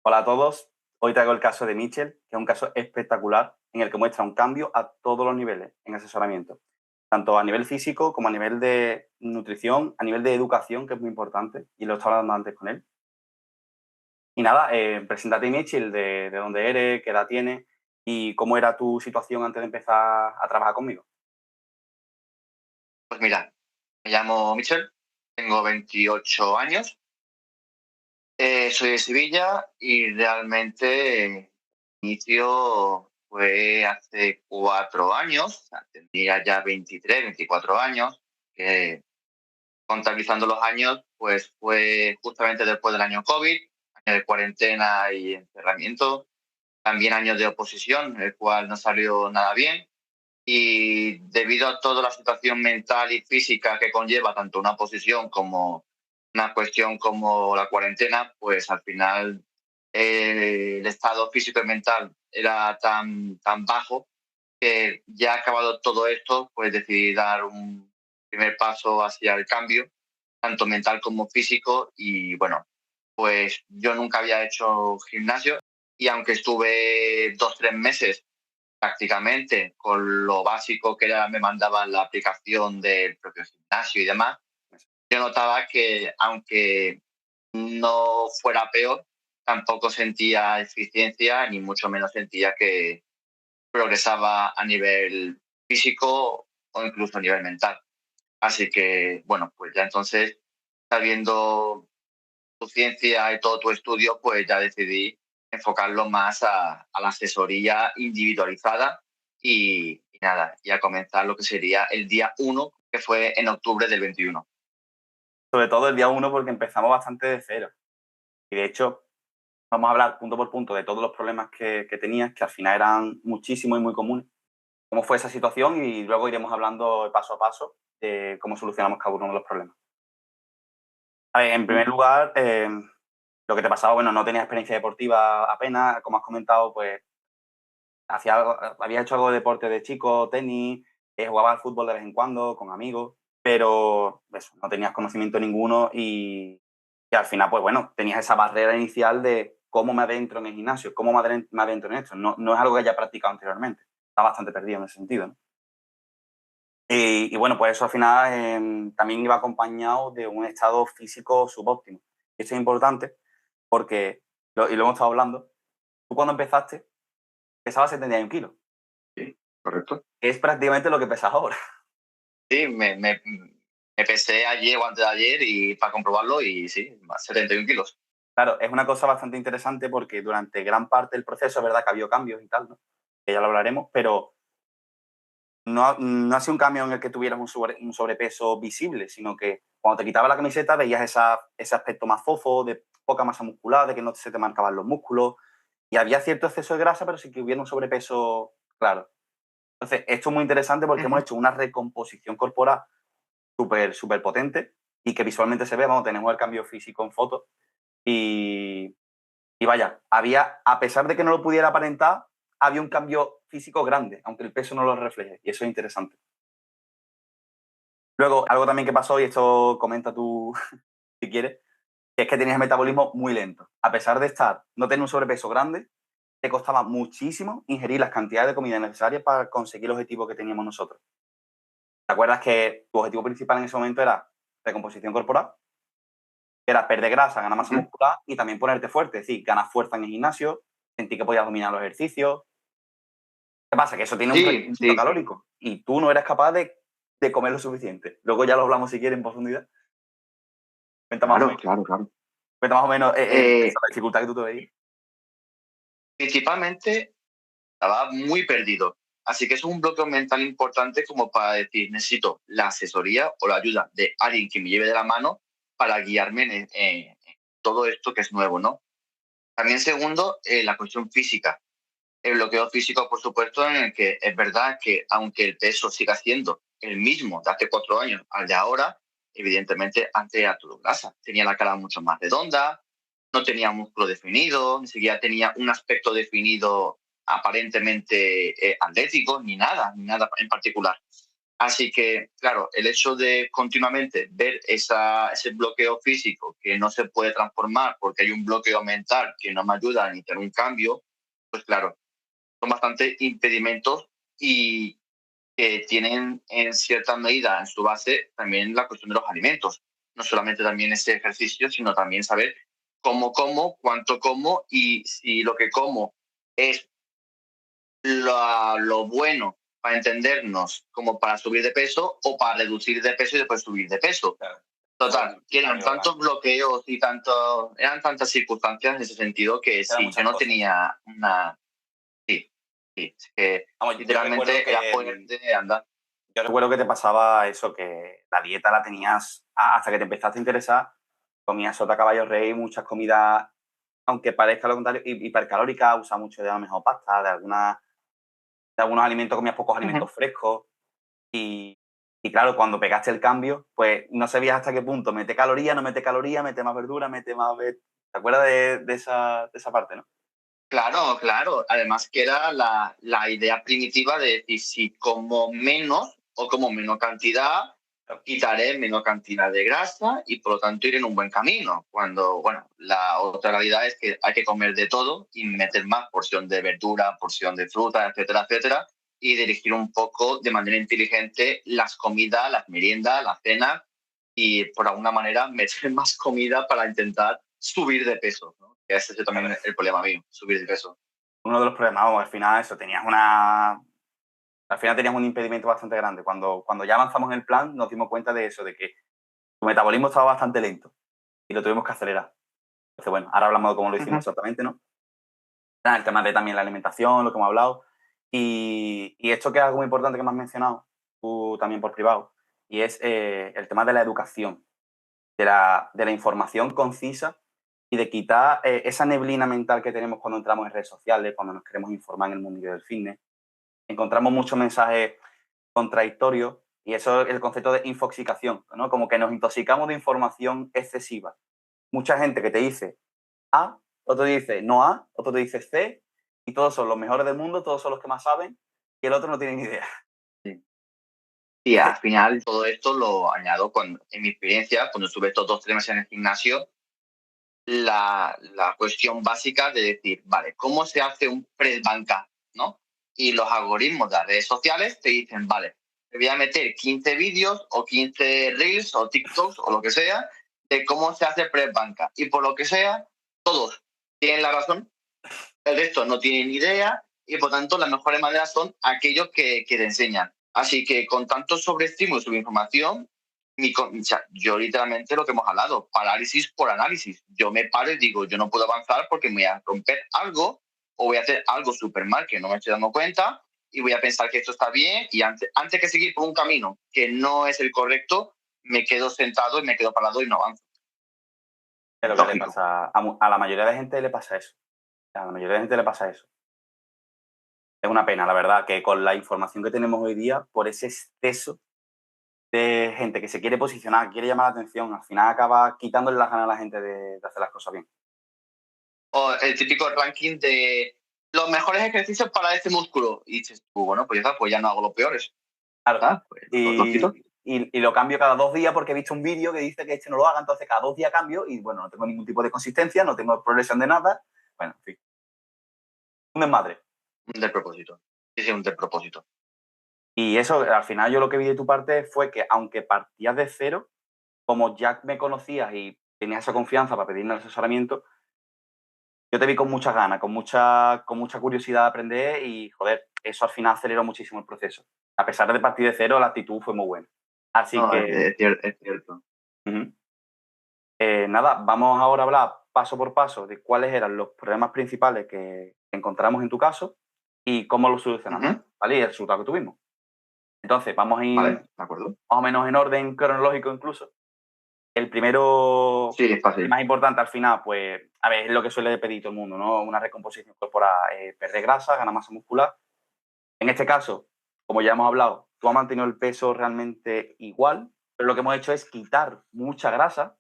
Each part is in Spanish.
Hola a todos. Hoy traigo el caso de Mitchell, que es un caso espectacular en el que muestra un cambio a todos los niveles en asesoramiento, tanto a nivel físico como a nivel de nutrición, a nivel de educación, que es muy importante, y lo estaba hablando antes con él. Y nada, preséntate, Mitchell, de dónde eres, qué edad tienes y cómo era tu situación antes de empezar a trabajar conmigo. Pues mira, me llamo Michel, tengo 28 años, soy de Sevilla y realmente mi inicio fue hace 4 años, o sea, tendría ya 23, 24 años, que contabilizando los años, pues fue justamente después del año COVID, año de cuarentena y encerramiento, también años de oposición, el cual no salió nada bien. Y debido a toda la situación mental y física que conlleva tanto una posición como una cuestión como la cuarentena, pues al final el estado físico y mental era tan bajo que ya acabado todo esto, pues decidí dar un primer paso hacia el cambio, tanto mental como físico. Y bueno, pues yo nunca había hecho gimnasio y aunque estuve 2, 3 meses prácticamente con lo básico que era, me mandaban la aplicación del propio gimnasio y demás, yo notaba que aunque no fuera peor, tampoco sentía eficiencia ni mucho menos sentía que progresaba a nivel físico o incluso a nivel mental. Así que, bueno, pues ya entonces, sabiendo tu ciencia y todo tu estudio, pues ya decidí enfocarlo más a la asesoría individualizada y nada, y a comenzar lo que sería el día 1, que fue en octubre del 21. Sobre todo el día uno porque empezamos bastante de cero. Y de hecho, vamos a hablar punto por punto de todos los problemas que tenías, que al final eran muchísimos y muy comunes. Cómo fue esa situación y luego iremos hablando paso a paso de cómo solucionamos cada uno de los problemas. A ver, en primer lugar, lo que te pasaba, bueno, no tenías experiencia deportiva apenas, como has comentado, pues habías hecho algo de deporte de chico, tenis, jugabas al fútbol de vez en cuando con amigos, pero eso, no tenías conocimiento ninguno y al final, pues bueno, tenías esa barrera inicial de cómo me adentro en el gimnasio, cómo me adentro en esto. No, no es algo que haya practicado anteriormente. Está bastante perdido en ese sentido, ¿no? Y bueno, pues eso al final también iba acompañado de un estado físico subóptimo. Y esto es importante porque, y lo hemos estado hablando, tú cuando empezaste pesabas 71 kilos, Sí, correcto. que es prácticamente lo que pesas ahora. Sí, me pesé ayer o antes de ayer y para comprobarlo y sí, más 71 kilos. Claro, es una cosa bastante interesante porque durante gran parte del proceso es verdad que ha habido cambios y tal, ¿no? Que ya lo hablaremos, pero no ha sido un cambio en el que tuvieras un sobrepeso visible, sino que cuando te quitabas la camiseta veías ese aspecto más fofo, de poca masa muscular, de que no se te marcaban los músculos, y había cierto exceso de grasa, pero sí que hubiera un sobrepeso claro. Entonces, esto es muy interesante porque hemos Ujú. hecho una recomposición corporal súper potente y que visualmente se ve, vamos, tenemos el cambio físico en fotos y, y vaya, a pesar de que no lo pudiera aparentar, había un cambio físico grande, aunque el peso no lo refleje, y eso es interesante. Luego, algo también que pasó, y esto comenta tú si quieres, es que tenías el metabolismo muy lento. A pesar de no tener un sobrepeso grande, te costaba muchísimo ingerir las cantidades de comida necesarias para conseguir el objetivo que teníamos nosotros. ¿Te acuerdas que tu objetivo principal en ese momento era recomposición corporal? Era perder grasa, ganar masa Ujú. muscular y también ponerte fuerte, es decir, ganar fuerza en el gimnasio, sentir que podías dominar los ejercicios. ¿Qué pasa? Que eso tiene un Sí, requerimiento sí, sí. calórico y tú no eras capaz de comer lo suficiente. Luego ya lo hablamos si quieres en profundidad. Cuenta más o Claro, menos, claro, claro. cuenta más o menos Eh, la dificultad que tú te veías. Principalmente estaba muy perdido. Así que es un bloqueo mental importante como para decir, necesito la asesoría o la ayuda de alguien que me lleve de la mano para guiarme en todo esto que es nuevo, ¿no? También segundo, la cuestión física. El bloqueo físico, por supuesto, en el que es verdad que aunque el peso siga siendo el mismo de hace 4 años al de ahora, evidentemente antes era todo grasa. Tenía la cara mucho más redonda, no tenía músculo definido, ni siquiera tenía un aspecto definido aparentemente atlético, ni nada en particular. Así que, claro, el hecho de continuamente ver ese bloqueo físico que no se puede transformar porque hay un bloqueo mental que no me ayuda a iniciar un cambio, pues claro, son bastante impedimentos y que tienen en cierta medida en su base también la cuestión de los alimentos. No solamente también ese ejercicio, sino también saber cómo como, cuánto como y si lo que como es lo bueno para entendernos como para subir de peso o para reducir de peso y después subir de peso. Claro. Total, que eran tantos bloqueos y eran tantas circunstancias en ese sentido que Eran si yo muchas no cosas. tenía una... Sí, sí, es que Vamos, literalmente era ponerte a andar. yo recuerdo que te pasaba eso, que la dieta la tenías hasta que te empezaste a interesar, comías sota, caballo, rey, muchas comidas, aunque parezca lo contrario, hipercalóricas, usa mucho de a lo mejor pasta, de algunos alimentos comías pocos Ujú. alimentos frescos y, y claro, cuando pegaste el cambio, pues no sabías hasta qué punto mete calorías, no mete calorías, mete más verdura, mete más... ¿Te acuerdas de esa parte, no? Claro, claro. Además que era la idea primitiva de decir, si como menos o como menos cantidad, quitaré menos cantidad de grasa y por lo tanto ir en un buen camino. Cuando, bueno, la otra realidad es que hay que comer de todo y meter más porción de verdura, porción de fruta, etcétera, etcétera, y dirigir un poco de manera inteligente las comidas, las meriendas, las cenas y por alguna manera meter más comida para intentar subir de peso, ¿no? Que ese es Claro. también el problema mío, subir de peso. Uno de los problemas, vamos, al final eso, al final tenías un impedimento bastante grande. Cuando ya avanzamos en el plan, nos dimos cuenta de eso, de que tu metabolismo estaba bastante lento y lo tuvimos que acelerar. Entonces, bueno, ahora hablamos de cómo lo hicimos Ujú. exactamente, ¿no? El tema de también la alimentación, lo que hemos hablado. Y esto que es algo muy importante que me has mencionado, tú también por privado, y es el tema de la educación, de la información concisa y de quitar esa neblina mental que tenemos cuando entramos en redes sociales, cuando nos queremos informar en el mundo del fitness. Encontramos muchos mensajes contradictorios y eso es el concepto de infoxicación, ¿no? Como que nos intoxicamos de información excesiva. Mucha gente que te dice A, otro te dice no A, otro te dice C, y todos son los mejores del mundo, todos son los que más saben, y el otro no tiene ni idea. Sí. Y al final todo esto lo añado en mi experiencia, cuando estuve estos 2 3 meses en el gimnasio, la cuestión básica de decir, vale, ¿cómo se hace un press banca? ¿No? Y los algoritmos de las redes sociales te dicen, vale, te voy a meter 15 vídeos o 15 reels o TikToks o lo que sea de cómo se hace press banca. Y por lo que sea, todos tienen la razón, el resto no tienen ni idea y por tanto las mejores maneras son aquellos que te enseñan. Así que con tanto sobreestímulo sobre información, o sea, yo literalmente lo que hemos hablado, parálisis por análisis. Yo me paro y digo, yo no puedo avanzar porque me voy a romper algo o voy a hacer algo súper mal que no me estoy dando cuenta y voy a pensar que esto está bien y antes que seguir por un camino que no es el correcto, me quedo sentado y me quedo parado y no avanzo. Es lo que le Lógico. pasa a la mayoría de gente le pasa eso. A la mayoría de gente le pasa eso. Es una pena, la verdad, que con la información que tenemos hoy día, por ese exceso de gente que se quiere posicionar, que quiere llamar la atención, al final acaba quitándole las ganas a la gente de hacer las cosas bien. O el típico ranking de los mejores ejercicios para este músculo. Y dices tú, bueno, pues ya está, pues ya no hago los peores. Claro. ¿Ah? Pues los quito. Y lo cambio cada 2 días porque he visto un vídeo que dice que este no lo haga, entonces cada 2 días cambio y bueno, no tengo ningún tipo de consistencia, no tengo progresión de nada. Bueno, en fin, un desmadre. Un despropósito. Sí, sí, un despropósito. Y eso, al final yo lo que vi de tu parte fue que aunque partías de cero, como ya me conocías y tenías esa confianza para pedirme el asesoramiento, yo te vi con muchas ganas, con mucha curiosidad de aprender y, joder, eso al final aceleró muchísimo el proceso. A pesar de partir de cero, la actitud fue muy buena. Así No, que, es cierto. ujú. Nada, vamos ahora a hablar paso por paso de cuáles eran los problemas principales que encontramos en tu caso y cómo los solucionamos, Ujú. ¿vale? Y el resultado que tuvimos. Entonces, vamos a ir Vale, de acuerdo. más o menos en orden cronológico incluso. El primero, Sí, es el fácil. más importante al final, pues, a ver, es lo que suele pedir todo el mundo, ¿no? Una recomposición corporal, perder grasa, ganar masa muscular. En este caso, como ya hemos hablado, tú has mantenido el peso realmente igual, pero lo que hemos hecho es quitar mucha grasa,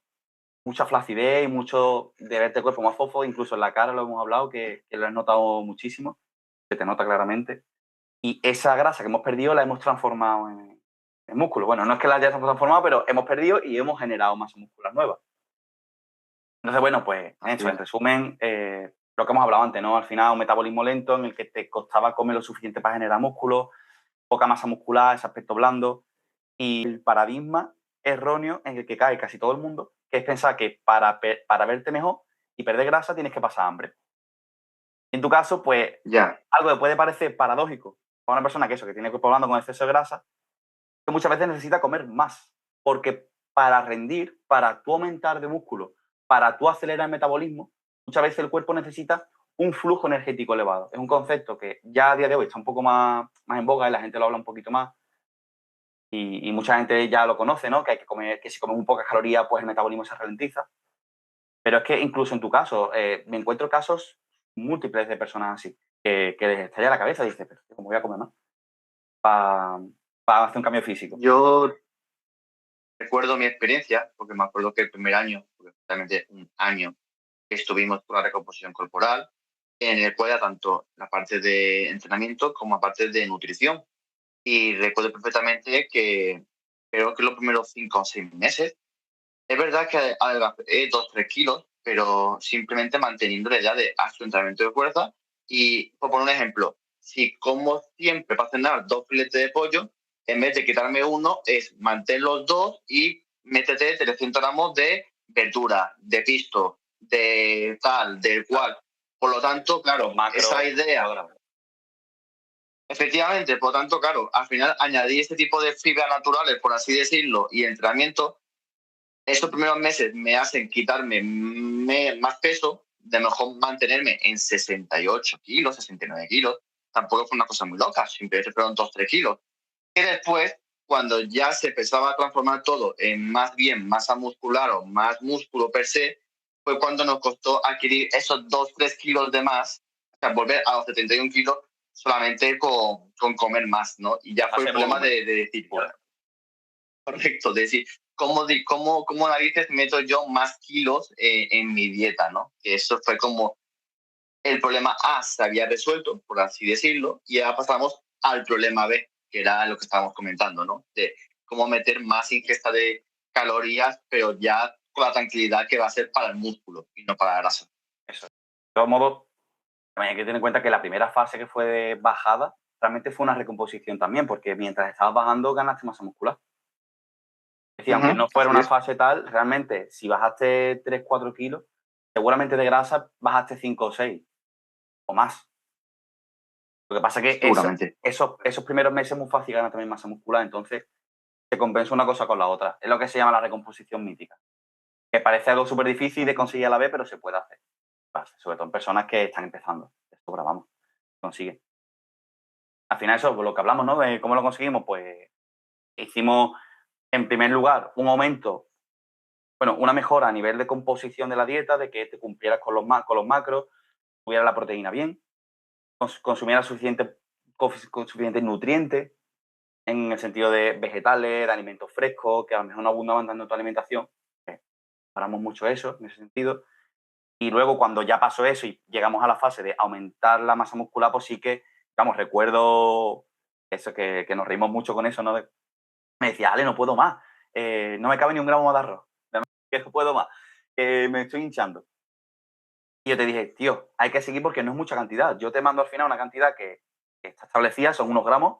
mucha flacidez y mucho de verte el cuerpo más fofo, incluso en la cara lo hemos hablado, que lo has notado muchísimo, se te nota claramente. Y esa grasa que hemos perdido la hemos transformado músculo. Bueno, no es que la hayamos transformado, pero hemos perdido y hemos generado masa muscular nueva. Entonces, bueno, pues eso, en resumen, lo que hemos hablado antes, ¿no? Al final, un metabolismo lento en el que te costaba comer lo suficiente para generar músculo, poca masa muscular, ese aspecto blando, y el paradigma erróneo en el que cae casi todo el mundo, que es pensar que para verte mejor y perder grasa tienes que pasar hambre. En tu caso, pues, algo que puede parecer paradójico para una persona que tiene el cuerpo blando con exceso de grasa, que muchas veces necesita comer más, porque para rendir, para tú aumentar de músculo, para tú acelerar el metabolismo, muchas veces el cuerpo necesita un flujo energético elevado. Es un concepto que ya a día de hoy está un poco más en boga y la gente lo habla un poquito más. Y mucha gente ya lo conoce, ¿no? Que hay que comer, que si comes muy pocas calorías, pues el metabolismo se ralentiza. Pero es que incluso en tu caso, me encuentro casos múltiples de personas así, que les estalla la cabeza y dices, pero ¿cómo voy a comer más? Para hacer un cambio físico. Yo recuerdo mi experiencia, porque me acuerdo que el primer año, porque realmente un año que estuvimos con la recomposición corporal, en el cual era tanto la parte de entrenamiento como la parte de nutrición. Y recuerdo perfectamente que creo que los primeros 5 o 6 meses, es verdad que adelgacé 2-3 kilos, pero simplemente manteniendo la idea de haz tu entrenamiento de fuerza. Y, por poner un ejemplo, si como siempre para cenar 2 filetes de pollo, en vez de quitarme uno, es mantén los 2 y métete 300 gramos de verdura, de pisto, de tal, del cual. Por lo tanto, claro, esa idea. Efectivamente, por lo tanto, claro, al final añadí este tipo de fibras naturales, por así decirlo, y entrenamiento. Estos primeros meses me hacen quitarme más peso, de mejor mantenerme en 68 kilos, 69 kilos. Tampoco fue una cosa muy loca, simplemente fueron 2-3 kilos. Y después, cuando ya se empezaba a transformar todo en más bien masa muscular o más músculo per se, fue cuando nos costó adquirir esos 2-3 kilos de más, o sea, volver a los 71 kilos solamente con comer más, ¿no? Y ya fue el problema de decir, correcto, de decir, ¿cómo narices meto yo más kilos en mi dieta, ¿no? Que eso fue como el problema A se había resuelto, por así decirlo, y ahora pasamos al problema B, que era lo que estábamos comentando, ¿no? De cómo meter más ingesta de calorías, pero ya con la tranquilidad que va a ser para el músculo y no para la grasa. Eso. De todos modos, también hay que tener en cuenta que la primera fase que fue de bajada realmente fue una recomposición también, porque mientras estabas bajando ganaste masa muscular. Es decir, aunque no fuera una fase tal, realmente si bajaste 3-4 kilos, seguramente de grasa bajaste 5 o 6 o más. Lo que pasa es que esos primeros meses es muy fácil ganar también masa muscular, entonces se compensa una cosa con la otra. Es lo que se llama la recomposición mítica, que parece algo súper difícil de conseguir a la vez, pero se puede hacer. Sobre todo en personas que están empezando. Esto, vamos, consiguen. Al final eso, por lo que hablamos, ¿no? De cómo lo conseguimos, pues hicimos, en primer lugar, un aumento, una mejora a nivel de composición de la dieta, de que te cumplieras con los macros, tuviera la proteína bien, consumiera suficientes nutrientes, en el sentido de vegetales, de alimentos frescos, que a lo mejor no abundaban tanto en tu alimentación. Paramos mucho eso, en ese sentido. Y luego, cuando ya pasó eso y llegamos a la fase de aumentar la masa muscular, pues sí que, recuerdo eso, que nos reímos mucho con eso, ¿no? Me decía, Ale, no puedo más. No me cabe ni un gramo más de arroz. Que no puedo más. Me estoy hinchando. Y yo te dije, tío, hay que seguir porque no es mucha cantidad. Yo te mando al final una cantidad que está establecida, son unos gramos,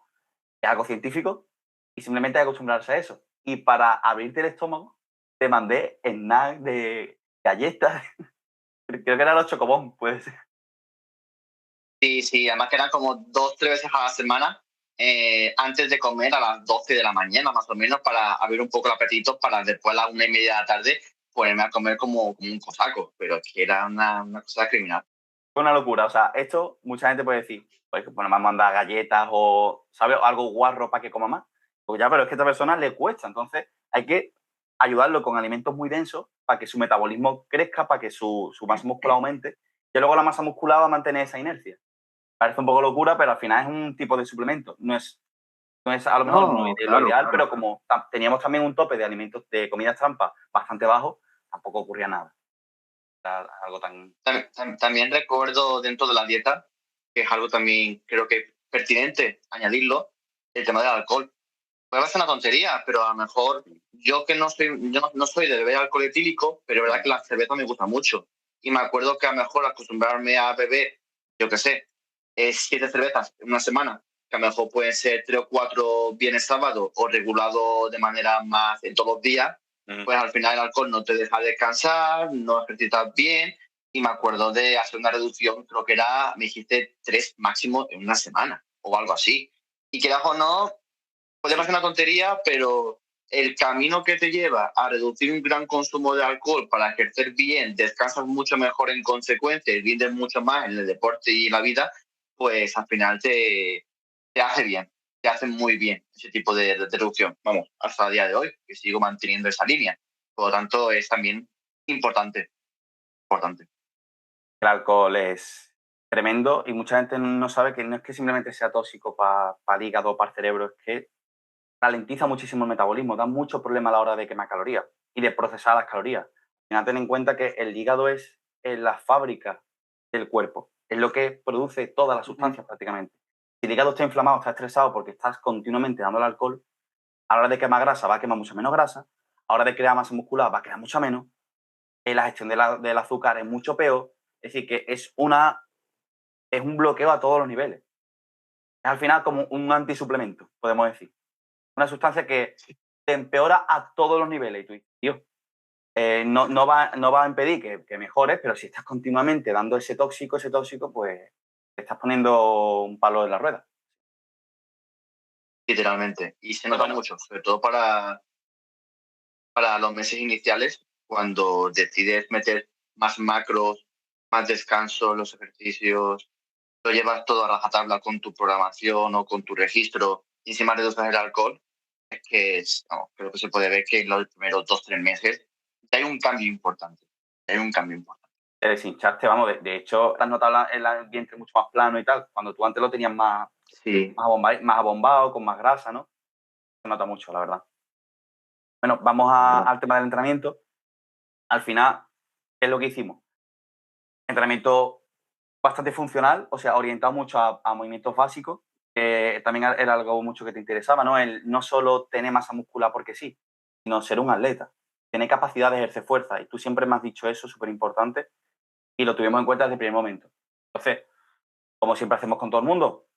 es algo científico, y simplemente hay que acostumbrarse a eso. Y para abrirte el estómago, te mandé snack de galletas. Creo que eran los chocobón, pues. Sí, además que eran como 2-3 veces a la semana, antes de comer a las 12 de la mañana, más o menos, para abrir un poco el apetito, para después a las 1:30 de la tarde ponerme a comer como un cosaco, pero es que era una cosa criminal. Fue una locura. O sea, esto mucha gente puede decir, pues me va a mandar galletas o, ¿sabes? Algo guarro para que coma más. Pues ya, pero es que a esta persona le cuesta. Entonces, hay que ayudarlo con alimentos muy densos para que su metabolismo crezca, para que su masa muscular aumente. Y luego la masa muscular va a mantener esa inercia. Parece un poco locura, pero al final es un tipo de suplemento. No es a lo mejor lo ideal, claro. Pero como teníamos también un tope de alimentos, de comidas trampa bastante bajo, tampoco ocurría nada. Algo tan... También recuerdo dentro de la dieta, que es algo también creo que pertinente añadirlo, el tema del alcohol. puede ser una tontería, pero a lo mejor yo que no soy de beber alcohol etílico, pero es verdad que la cerveza me gusta mucho. Y me acuerdo que a lo mejor acostumbrarme a beber, yo qué sé, 7 cervezas en una semana, que a lo mejor pueden ser 3 o 4 viernes sábado o regulado de manera más en todos los días, pues al final el alcohol no te deja descansar, no ejercitas bien. Y me acuerdo de hacer una reducción, creo que era, me dijiste 3 máximo en una semana o algo así. Y quieras o no, puede parecer una tontería, pero el camino que te lleva a reducir un gran consumo de alcohol para ejercer bien, descansas mucho mejor en consecuencia y rindes mucho más en el deporte y en la vida, pues al final te hace bien, te hace muy bien ese tipo de reducción. Vamos, hasta el día de hoy, que sigo manteniendo esa línea. Por lo tanto, es también importante, importante. El alcohol es tremendo y mucha gente no sabe que no es que simplemente sea tóxico para el hígado o para el cerebro, es que ralentiza muchísimo el metabolismo, da muchos problemas a la hora de quemar calorías y de procesar las calorías. Ten en cuenta que el hígado es la fábrica del cuerpo, es lo que produce todas las sustancias prácticamente. Si el hígado está inflamado, está estresado porque estás continuamente dando el alcohol, a la hora de quemar grasa va a quemar mucha menos grasa, a la hora de crear masa muscular va a crear mucha menos, la gestión del azúcar es mucho peor, es decir, que es un bloqueo a todos los niveles. Es al final como un antisuplemento, podemos decir. Una sustancia que te empeora a todos los niveles. Y tú dices, tío, no va a impedir que mejores, pero si estás continuamente dando ese tóxico, pues te estás poniendo un palo en la rueda. Literalmente. Y se nota mucho, sobre todo para los meses iniciales, cuando decides meter más macros, más descanso, los ejercicios, lo llevas todo a rajatabla con tu programación o con tu registro y encima reduces el alcohol, es que creo que se puede ver que en los primeros 2 o 3 meses ya hay un cambio importante. Hay un cambio importante. Te deshinchaste, vamos, de hecho, te has notado el vientre mucho más plano y tal, cuando tú antes lo tenías más abombado, con más grasa, ¿no? Se nota mucho, la verdad. Bueno, vamos al tema del entrenamiento. Al final, ¿qué es lo que hicimos? Entrenamiento bastante funcional, o sea, orientado mucho a movimientos básicos, que también era algo mucho que te interesaba, ¿no? El no solo tener masa muscular porque sí, sino ser un atleta, tener capacidad de ejercer fuerza. Y tú siempre me has dicho eso, súper importante, y lo tuvimos en cuenta desde el primer momento. Entonces, como siempre hacemos con todo el mundo,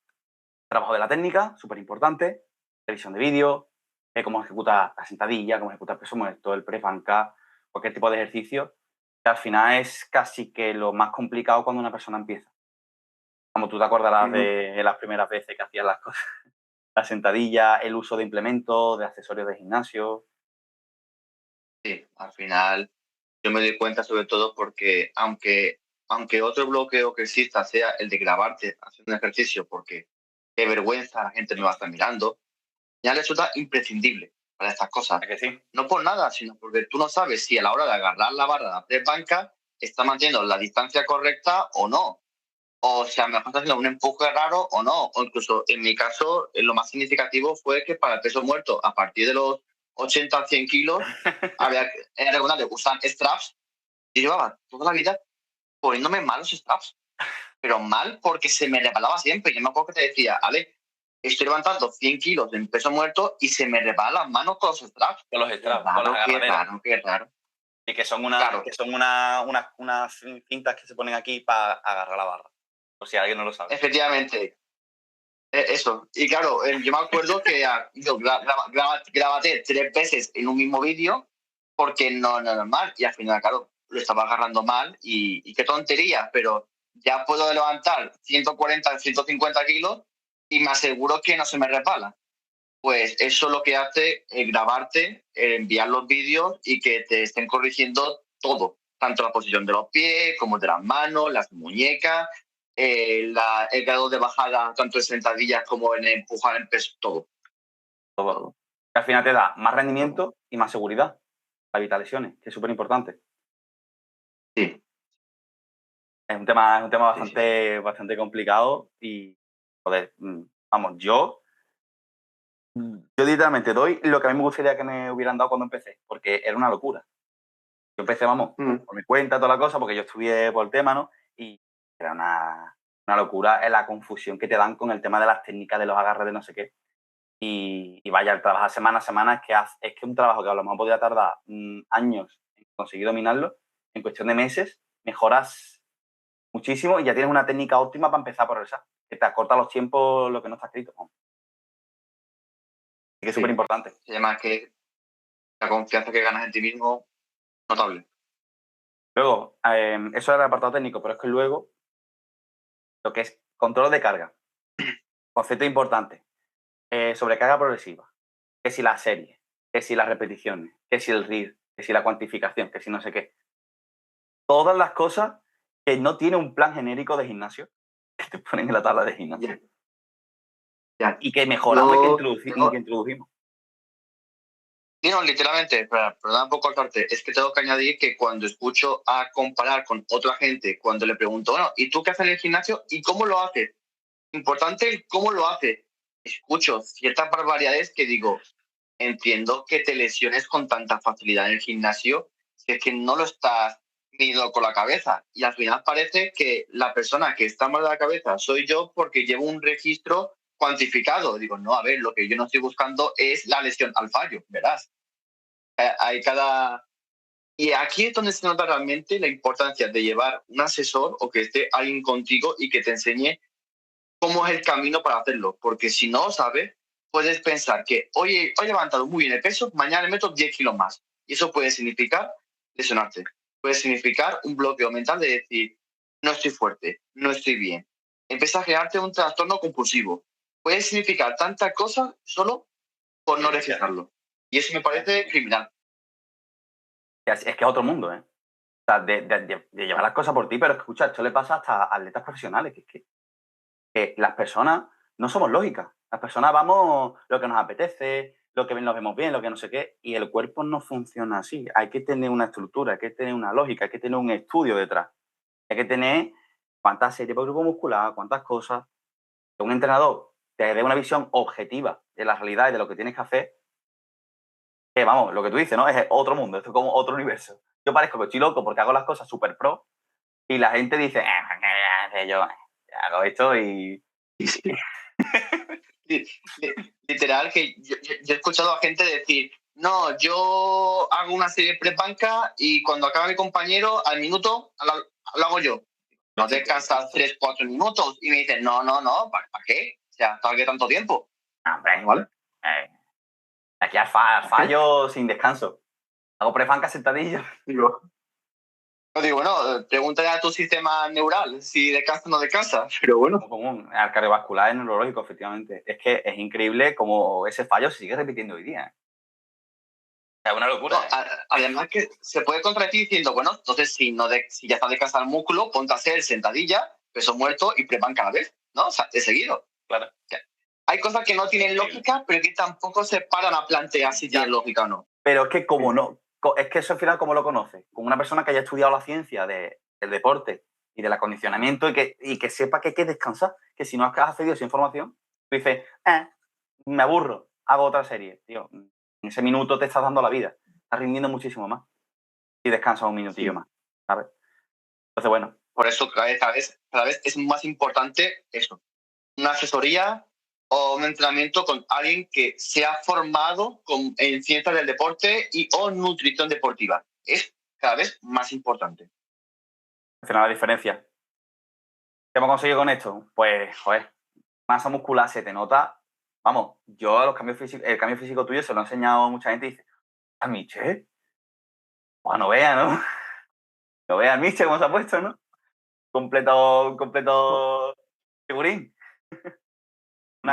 trabajo de la técnica, súper importante, revisión de vídeo, cómo ejecutar la sentadilla, cómo ejecutar el peso muerto, el press banca, cualquier tipo de ejercicio, que al final es casi que lo más complicado cuando una persona empieza. Como tú te acordarás de las primeras veces que hacías las cosas, la sentadilla, el uso de implementos, de accesorios de gimnasio. Sí, al final yo me doy cuenta sobre todo porque aunque otro bloqueo que exista sea el de grabarte haciendo un ejercicio porque qué vergüenza, la gente me va a estar mirando, ya resulta imprescindible para estas cosas. ¿A que sí? No por nada, sino porque tú no sabes si a la hora de agarrar la barra de la press banca está manteniendo la distancia correcta o no. O si a lo mejor está haciendo un empuje raro o no. O incluso en mi caso, lo más significativo fue que para el peso muerto, a partir de los 80 a 100 kilos, era recomendable usar straps. Y llevaba toda la vida poniéndome malos straps. Pero mal porque se me resbalaba siempre. Yo me acuerdo que te decía, Ale, estoy levantando 100 kilos en peso muerto y se me resbalan las manos con los straps. Con los straps, Raro, con las agarraderas. qué raro. Y que son Claro, unas cintas que se ponen aquí para agarrar la barra. Por si alguien no lo sabe. efectivamente. Eso. Y claro, yo me acuerdo que yo grabé 3 veces en un mismo vídeo porque no es normal. Y al final, claro, lo estaba agarrando mal y qué tontería, pero ya puedo levantar 140, 150 kilos y me aseguro que no se me resbala. Pues eso lo que hace es grabarte, enviar los vídeos y que te estén corrigiendo todo, tanto la posición de los pies como de las manos, las muñecas, el grado de bajada, tanto en sentadillas como en empujar el peso, todo. Todo. Al final te da más rendimiento y más seguridad para evitar lesiones, que es súper importante. Sí. Es un tema bastante complicado y, joder, vamos, yo literalmente doy lo que a mí me gustaría que me hubieran dado cuando empecé, porque era una locura. Yo empecé, vamos, por mi cuenta, toda la cosa, porque yo estudié por el tema, ¿no? Y era una locura la confusión que te dan con el tema de las técnicas, de los agarres, de no sé qué. y vaya, el trabajar semana a semana es que un trabajo que a lo mejor podría tardar años en conseguir dominarlo, en cuestión de meses, mejoras muchísimo y ya tienes una técnica óptima para empezar a progresar, que te acorta los tiempos lo que no está escrito. Así que es súper importante. Y además que la confianza que ganas en ti mismo, notable. Luego, eso era el apartado técnico, pero es que luego lo que es control de carga, concepto importante, sobrecarga progresiva, que si la serie, que si las repeticiones, que si el RIR, que si la cuantificación, que si no sé qué. Todas las cosas que no tiene un plan genérico de gimnasio, que te ponen en la tabla de gimnasio. Ya. Y que mejoramos y que introdujimos. Sí, no, literalmente, perdón un poco cortarte, es que tengo que añadir que cuando escucho a comparar con otra gente, cuando le pregunto, bueno, ¿y tú qué haces en el gimnasio y cómo lo haces? Importante el cómo lo haces. Escucho ciertas barbaridades que digo, entiendo que te lesiones con tanta facilidad en el gimnasio, si es que no lo estás midiendo con la cabeza. Y al final parece que la persona que está mal de la cabeza soy yo porque llevo un registro cuantificado. Digo, no, a ver, lo que yo no estoy buscando es la lesión al fallo, verás. Hay cada... Y aquí es donde se nota realmente la importancia de llevar un asesor o que esté alguien contigo y que te enseñe cómo es el camino para hacerlo. Porque si no lo sabes, puedes pensar que hoy he levantado muy bien el peso, mañana le meto 10 kilos más. Y eso puede significar lesionarte. Puede significar un bloqueo mental de decir, no estoy fuerte, no estoy bien. Empieza a generarte un trastorno compulsivo. Puede significar tantas cosas solo por no registrarlo. Y eso me parece criminal. Es que es otro mundo, ¿eh? O sea, de llevar las cosas por ti, pero escucha, esto le pasa hasta a atletas profesionales, que las personas no somos lógicas. Las personas vamos lo que nos apetece, lo que nos vemos bien, lo que no sé qué, y el cuerpo no funciona así. Hay que tener una estructura, hay que tener una lógica, hay que tener un estudio detrás. Hay que tener cuántas series por grupo muscular, cuántas cosas. Que un entrenador te dé una visión objetiva de la realidad y de lo que tienes que hacer, que vamos, lo que tú dices, ¿no? Es otro mundo, esto es como otro universo. Yo parezco que estoy loco porque hago las cosas súper pro y la gente dice, yo hago esto y... Literal, que yo he escuchado a gente decir, no, yo hago una serie pre-banca y cuando acaba mi compañero, al minuto, lo hago yo. No descansas 3, 4 minutos. Y me dicen, no, ¿para qué? O sea, ¿para qué tanto tiempo? Hombre, ¿Vale? aquí al fallo sin descanso. Hago pre-banca sentadillo. Digo, bueno, pregúntale a tu sistema neural si descansa o no descansa. Pero bueno. Como común, al cardiovascular y neurológico, efectivamente. Es que es increíble cómo ese fallo se sigue repitiendo hoy día. Es una locura. No, además que se puede contradecir diciendo, bueno, entonces si ya está descansado el músculo, ponte a hacer sentadilla, peso muerto y prep a la vez, ¿no? O sea, de seguido. Claro. Hay cosas que no tienen lógica, pero que tampoco se paran a plantear si tienen lógica o no. Pero es que como no, es que eso al final, ¿cómo lo conoces? Como una persona que haya estudiado la ciencia del deporte y del acondicionamiento y que sepa que hay que descansar, que si no has accedido a esa información, tú dices, me aburro, hago otra serie. Tío, en ese minuto te estás dando la vida, estás rindiendo muchísimo más y descansas un minutillo más, ¿sabes? Entonces, bueno. Por eso cada vez es más importante eso, una asesoría o un entrenamiento con alguien que se ha formado en ciencias del deporte o nutrición deportiva. Es cada vez más importante. Al final la diferencia. ¿Qué hemos conseguido con esto? Pues, joder, masa muscular se te nota. Vamos, yo los cambios físicos, el cambio físico tuyo se lo he enseñado a mucha gente y dice, ¿a Miche? Pues no vea, ¿no? No vea a Miche cómo se ha puesto, ¿no? Completo figurín.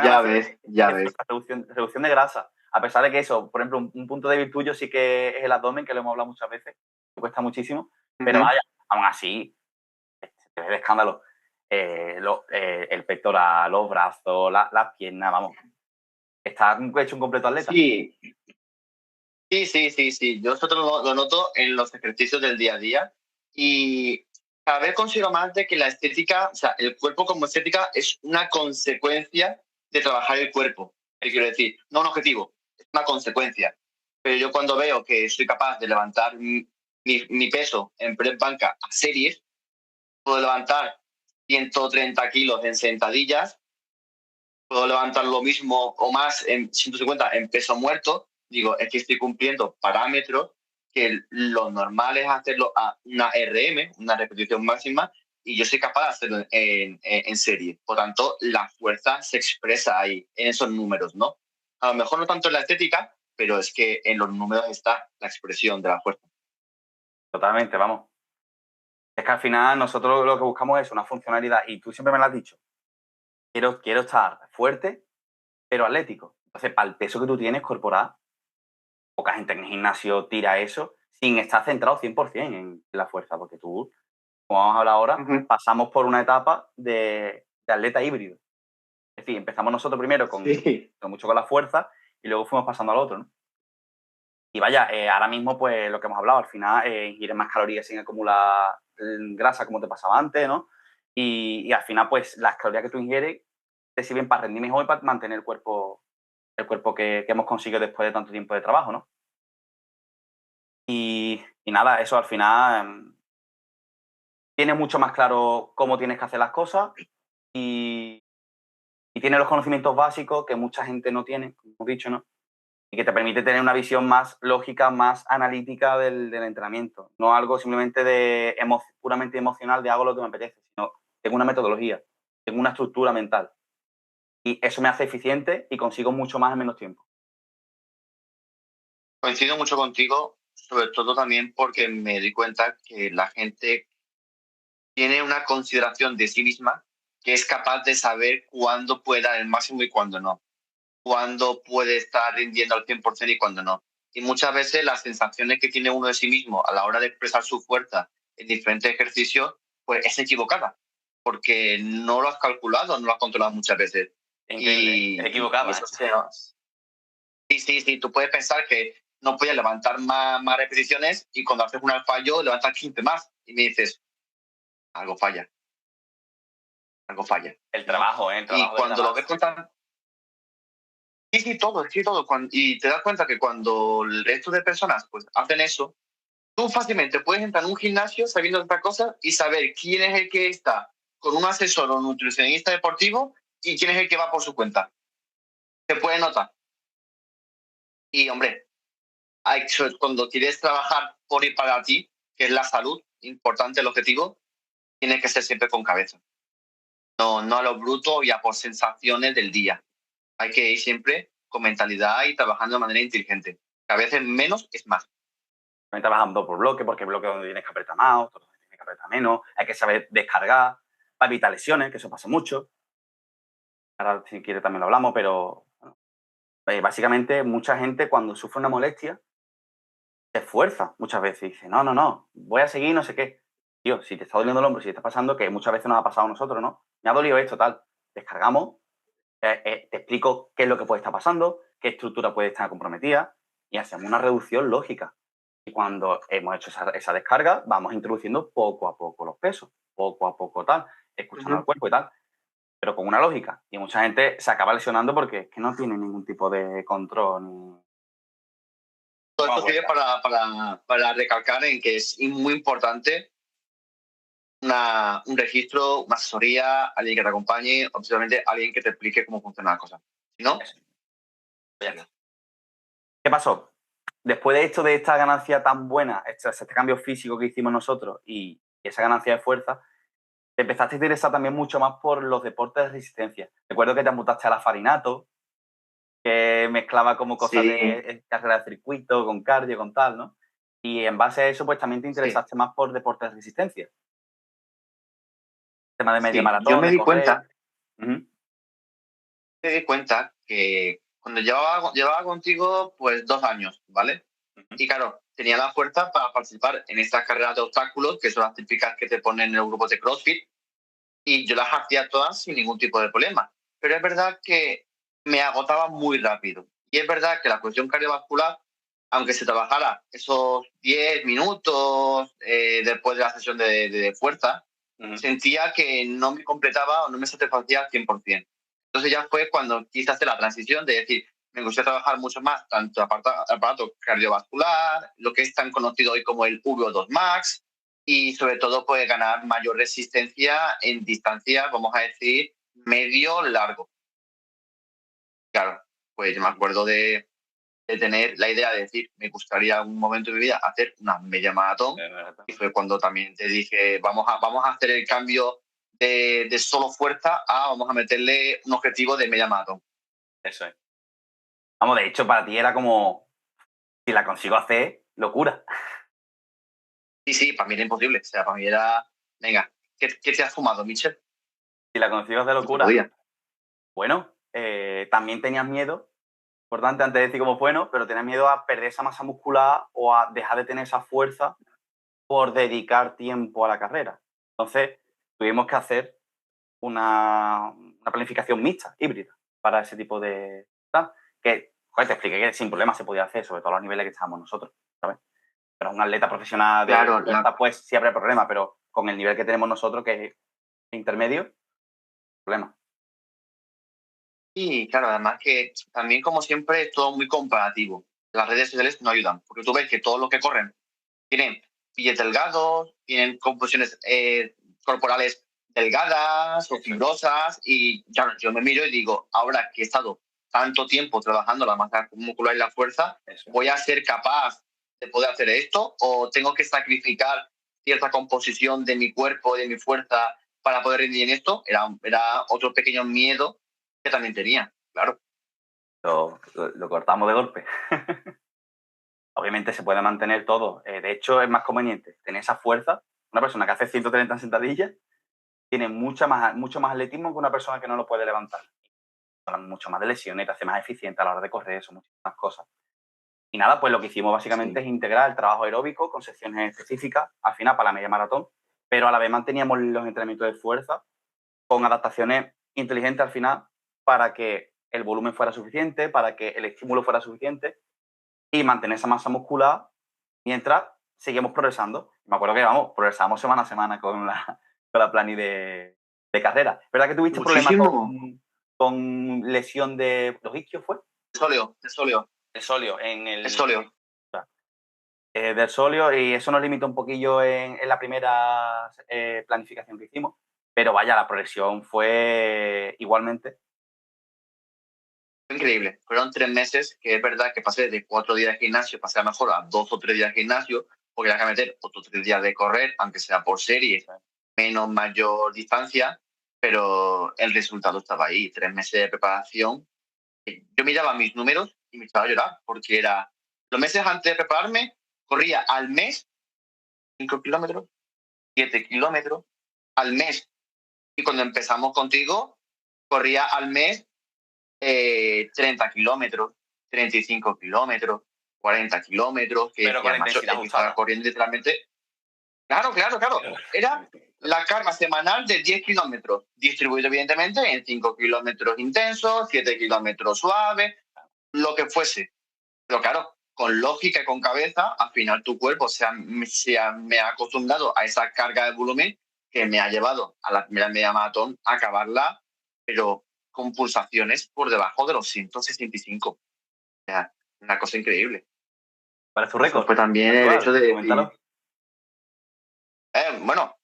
Ya ves. Reducción de grasa. A pesar de que eso, por ejemplo, un punto débil tuyo sí que es el abdomen, que lo hemos hablado muchas veces, que cuesta muchísimo, pero vaya, aún así, se ve de escándalo. El pectoral, los brazos, las piernas, vamos. Está hecho un completo atleta. Sí. Yo lo noto en los ejercicios del día a día y cada vez considero más de que la estética, o sea, el cuerpo como estética es una consecuencia de trabajar el cuerpo. Quiero decir, no un objetivo, es una consecuencia. Pero yo cuando veo que soy capaz de levantar mi peso en press banca a series, puedo levantar 130 kilos en sentadillas, puedo levantar lo mismo o más en 150 en peso muerto, digo, es que estoy cumpliendo parámetros que lo normal es hacerlo a una RM, una repetición máxima, y yo soy capaz de hacerlo en serie. Por tanto, la fuerza se expresa ahí, en esos números, ¿no? A lo mejor no tanto en la estética, pero es que en los números está la expresión de la fuerza. Totalmente, vamos. Es que al final nosotros lo que buscamos es una funcionalidad, y tú siempre me lo has dicho, quiero estar fuerte, pero atlético. Entonces, para el peso que tú tienes corporal, poca gente en el gimnasio tira eso sin estar centrado 100% en la fuerza, porque tú, como vamos a hablar ahora, pasamos por una etapa de atleta híbrido. Es decir, empezamos nosotros primero Sí. con mucho con la fuerza y luego fuimos pasando al otro, ¿no? Y vaya, ahora mismo, pues lo que hemos hablado, al final ingieres más calorías sin acumular grasa como te pasaba antes, ¿no? Y al final, pues las calorías que tú ingieres te sirven para rendir mejor y para mantener el cuerpo que hemos conseguido después de tanto tiempo de trabajo, ¿no? Y nada, eso al final tienes mucho más claro cómo tienes que hacer las cosas y, y tienes los conocimientos básicos que mucha gente no tiene, como hemos dicho, ¿no? Y que te permite tener una visión más lógica, más analítica del entrenamiento. No algo simplemente puramente emocional de hago lo que me apetece, sino tengo una metodología, tengo una estructura mental. Y eso me hace eficiente y consigo mucho más en menos tiempo. Coincido mucho contigo, sobre todo también porque me di cuenta que la gente tiene una consideración de sí misma que es capaz de saber cuándo puede dar el máximo y cuándo no, cuándo puede estar rindiendo al 100% y cuándo no. Y muchas veces las sensaciones que tiene uno de sí mismo a la hora de expresar su fuerza en diferentes ejercicios, pues es equivocada, porque no lo has calculado, no lo has controlado muchas veces. Es increíble, ¿eh? Es Y equivocada, ¿eh? eso se nos... Sí, tú puedes pensar que no puedes levantar más repeticiones y cuando haces un fallo levantas 15 más y me dices, algo falla, algo falla, El ¿no? trabajo, ¿eh? El Y trabajo de cuando lo ves grabarse. con tan... Sí, todo. Y te das cuenta que cuando el resto de personas pues hacen eso, tú fácilmente puedes entrar en un gimnasio sabiendo esta cosa y saber quién es el que está con un asesor o nutricionista deportivo y quién es el que va por su cuenta. Se puede notar. Y hombre, cuando quieres trabajar por y para ti, que es la salud, importante el objetivo, tiene que ser siempre con cabeza. No a lo bruto y a por sensaciones del día. Hay que ir siempre con mentalidad y trabajando de manera inteligente. Que a veces menos es más. También trabajando por bloque, porque hay bloques donde tienes que apretar más, otros donde tienes que apretar menos. Hay que saber descargar para evitar lesiones, que eso pasa mucho. Ahora, si quieres, también lo hablamos, pero bueno, básicamente mucha gente cuando sufre una molestia se esfuerza muchas veces y dice, no, voy a seguir no sé qué. Tío, si te está doliendo el hombro, si te está pasando, que muchas veces nos ha pasado a nosotros, ¿no? Me ha dolido esto, tal. Descargamos, te explico qué es lo que puede estar pasando, qué estructura puede estar comprometida y hacemos una reducción lógica. Y cuando hemos hecho esa descarga, vamos introduciendo poco a poco los pesos, poco a poco tal, escuchando al cuerpo y tal, pero con una lógica. Y mucha gente se acaba lesionando porque es que no tiene ningún tipo de control. Todo esto sirve para recalcar en que es muy importante un registro, una asesoría, alguien que te acompañe, obviamente alguien que te explique cómo funciona la cosa. Si no, Eso. ¿Qué pasó? Después de esto, de esta ganancia tan buena, este cambio físico que hicimos nosotros y esa ganancia de fuerza, te empezaste a interesar también mucho más por los deportes de resistencia. Recuerdo que te apuntaste a la Farinato, que mezclaba como cosas sí, de carrera de circuito, con cardio, con tal, ¿no? Y en base a eso, pues también te sí, interesaste más por deportes de resistencia. Tema de media sí. Yo maratón, me de di correr. cuenta, Ujú. que cuando llevaba contigo pues 2 años, ¿vale? Ujú. Y claro, tenía la fuerza para participar en estas carreras de obstáculos, que son las típicas que te ponen en el grupo de CrossFit, y yo las hacía todas sin ningún tipo de problema. Pero es verdad que me agotaba muy rápido. Y es verdad que la cuestión cardiovascular, aunque se trabajara esos 10 minutos después de la sesión de fuerza, Ujú. sentía que no me completaba o no me satisfacía al 100%. Entonces ya fue cuando quise hacer la transición de decir, me gustaría trabajar mucho más tanto aparato cardiovascular, lo que es tan conocido hoy como el VO2 Max, y sobre todo puede ganar mayor resistencia en distancia, vamos a decir, medio largo. Claro, pues yo me acuerdo de tener la idea de decir, me gustaría en un momento de mi vida hacer una media maratón. Y fue cuando también te dije, vamos a hacer el cambio de solo fuerza a vamos a meterle un objetivo de media maratón. Eso es. Vamos, de hecho, para ti era como, si la consigo hacer, locura. Sí, sí, para mí era imposible. O sea, para mí era, venga, ¿qué te has fumado, Michel? Si la consigo hacer, No se locura. podía. Bueno, también tenías miedo, importante antes de decir cómo fue, ¿no? Pero tenías miedo a perder esa masa muscular o a dejar de tener esa fuerza por dedicar tiempo a la carrera. Entonces, tuvimos que hacer una planificación mixta, híbrida, para ese tipo de... ¿sabes? Que, joder, te expliqué que sin problema se podía hacer, sobre todo a los niveles que estábamos nosotros, ¿sabes? Pero un atleta profesional de Claro, fuerza, pues sí habrá problema, pero con el nivel que tenemos nosotros, que es intermedio, problema. y claro, además que también como siempre es todo muy comparativo. Las redes sociales no ayudan, porque tú ves que todos los que corren tienen pies delgados, tienen composiciones corporales delgadas o fibrosas y claro, yo me miro y digo, ahora que he estado tanto tiempo trabajando la masa muscular y la fuerza, Eso. ¿voy a ser capaz de poder hacer esto o tengo que sacrificar cierta composición de mi cuerpo, de mi fuerza para poder rendir en esto? Era otro pequeño miedo que también tenía, claro. Lo cortamos de golpe. Obviamente se puede mantener todo. De hecho, es más conveniente tener esa fuerza. Una persona que hace 130 sentadillas tiene mucho más atletismo que una persona que no lo puede levantar. Hablan mucho más de lesiones, te hace más eficiente a la hora de correr, son muchísimas cosas. Y nada, pues lo que hicimos básicamente Sí. es integrar el trabajo aeróbico con secciones específicas, al final para la media maratón, pero a la vez manteníamos los entrenamientos de fuerza con adaptaciones inteligentes al final para que el volumen fuera suficiente, para que el estímulo fuera suficiente y mantener esa masa muscular mientras seguimos progresando. Me acuerdo que, vamos, progresamos semana a semana con la plani de carrera. ¿Verdad que tuviste problemas Muchísimo. con lesión de los isquios, fue? De sóleo, El solio, en de el sóleo. del solio, y eso nos limitó un poquillo en la primera planificación que hicimos. Pero vaya, la progresión fue igualmente. Increíble. Fueron 3 meses que es verdad que pasé de 4 días de gimnasio, pasé a mejor a 2 o 3 días de gimnasio, porque había que meter otros 3 días de correr, aunque sea por serie, menos mayor distancia, pero el resultado estaba ahí. 3 meses de preparación. Yo miraba mis números y me echaba a llorar, porque era los meses antes de prepararme, corría al mes 5 kilómetros, 7 kilómetros, al mes. Y cuando empezamos contigo, corría al mes 30 kilómetros, 35 kilómetros, 40 kilómetros, que Pero con decía, la macho, intensidad es que estaba ajustada. corriendo literalmente. Claro, claro, claro. Era la carga semanal de 10 kilómetros, distribuido evidentemente en 5 kilómetros intensos, 7 kilómetros suaves, lo que fuese. Pero claro, con lógica y con cabeza, al final tu cuerpo me ha acostumbrado a esa carga de volumen que me ha llevado a la primera media maratón a acabarla, pero con pulsaciones por debajo de los 165. O sea, una cosa increíble. ¿Cuál es tu Eso récord fue también el hecho actual? de decir, Coméntalo. bueno,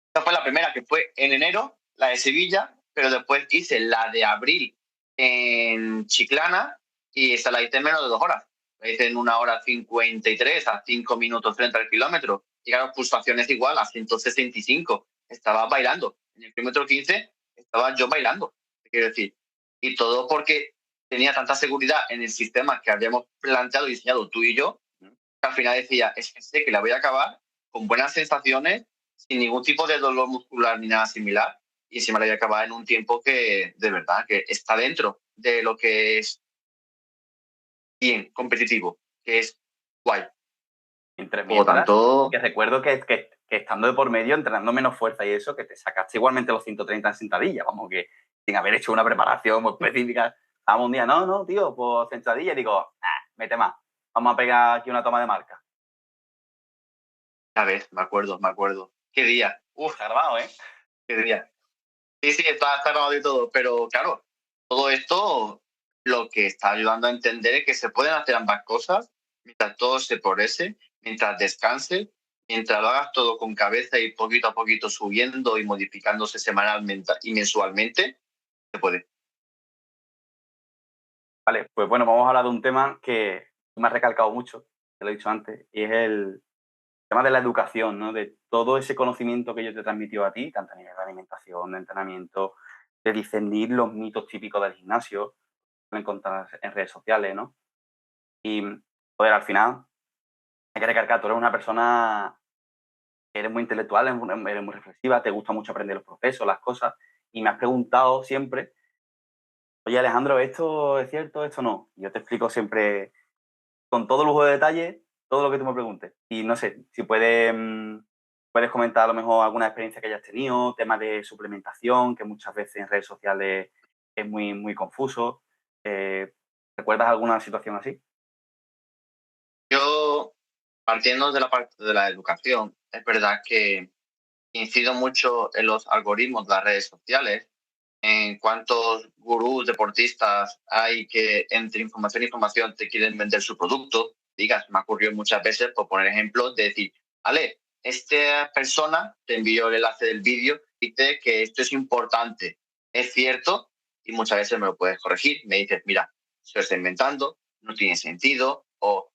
esta fue la primera que fue en enero, la de Sevilla, pero después hice la de abril en Chiclana y esa la hice en menos de 2 horas. La hice en 1 hora 53 a 5 minutos 30 al kilómetro. Y claro, pulsaciones igual a 165. Estaba bailando. En el kilómetro 15 estaba yo bailando, quiero decir. Y todo porque tenía tanta seguridad en el sistema que habíamos planteado y diseñado tú y yo, que al final decía, es que sé que la voy a acabar con buenas sensaciones, sin ningún tipo de dolor muscular ni nada similar, y encima la voy a acabar en un tiempo que, de verdad, que está dentro de lo que es bien competitivo, que es guay. Por lo Mientras, tanto, que recuerdo que estando de por medio, entrenando menos fuerza y eso, que te sacaste igualmente los 130 en sentadilla, vamos, que sin haber hecho una preparación muy específica. Estábamos un día, no, tío, pues sentadilla, y digo, mete más, vamos a pegar aquí una toma de marca. a ver, me acuerdo. ¿Qué día? Uf, Está grabado, ¿eh? qué día. Sí, sí, está grabado y todo, pero claro, todo esto lo que está ayudando a entender es que se pueden hacer ambas cosas mientras todo se progrese, mientras descanse, mientras lo hagas todo con cabeza y poquito a poquito subiendo y modificándose semanalmente y mensualmente, se puede. Vale, pues bueno, vamos a hablar de un tema que tú me has recalcado mucho, te lo he dicho antes, y es el tema de la educación, ¿no? De todo ese conocimiento que yo te he transmitido a ti, tanto a nivel de alimentación, de entrenamiento, de discernir los mitos típicos del gimnasio, que encontrar en redes sociales, ¿no? Y, joder, al final, hay que recalcar, tú eres una persona que eres muy intelectual, eres muy reflexiva, te gusta mucho aprender los procesos, las cosas, y me has preguntado siempre, oye, Alejandro, ¿esto es cierto, esto no? Y yo te explico siempre con todo lujo de detalle todo lo que tú me preguntes. Y no sé, si puedes comentar a lo mejor alguna experiencia que hayas tenido, temas de suplementación, que muchas veces en redes sociales es muy, muy confuso. Eh, ¿Recuerdas alguna situación así? Yo, partiendo de la parte de la educación, es verdad que incido mucho en los algoritmos de las redes sociales, en cuántos gurús deportistas hay que entre información e información te quieren vender su producto. Digas, me ha ocurrido muchas veces, por poner ejemplos, de decir, Ale, esta persona te envió el enlace del vídeo, dice que esto es importante, es cierto, y muchas veces me lo puedes corregir. Me dices, mira, se lo está inventando, no tiene sentido, o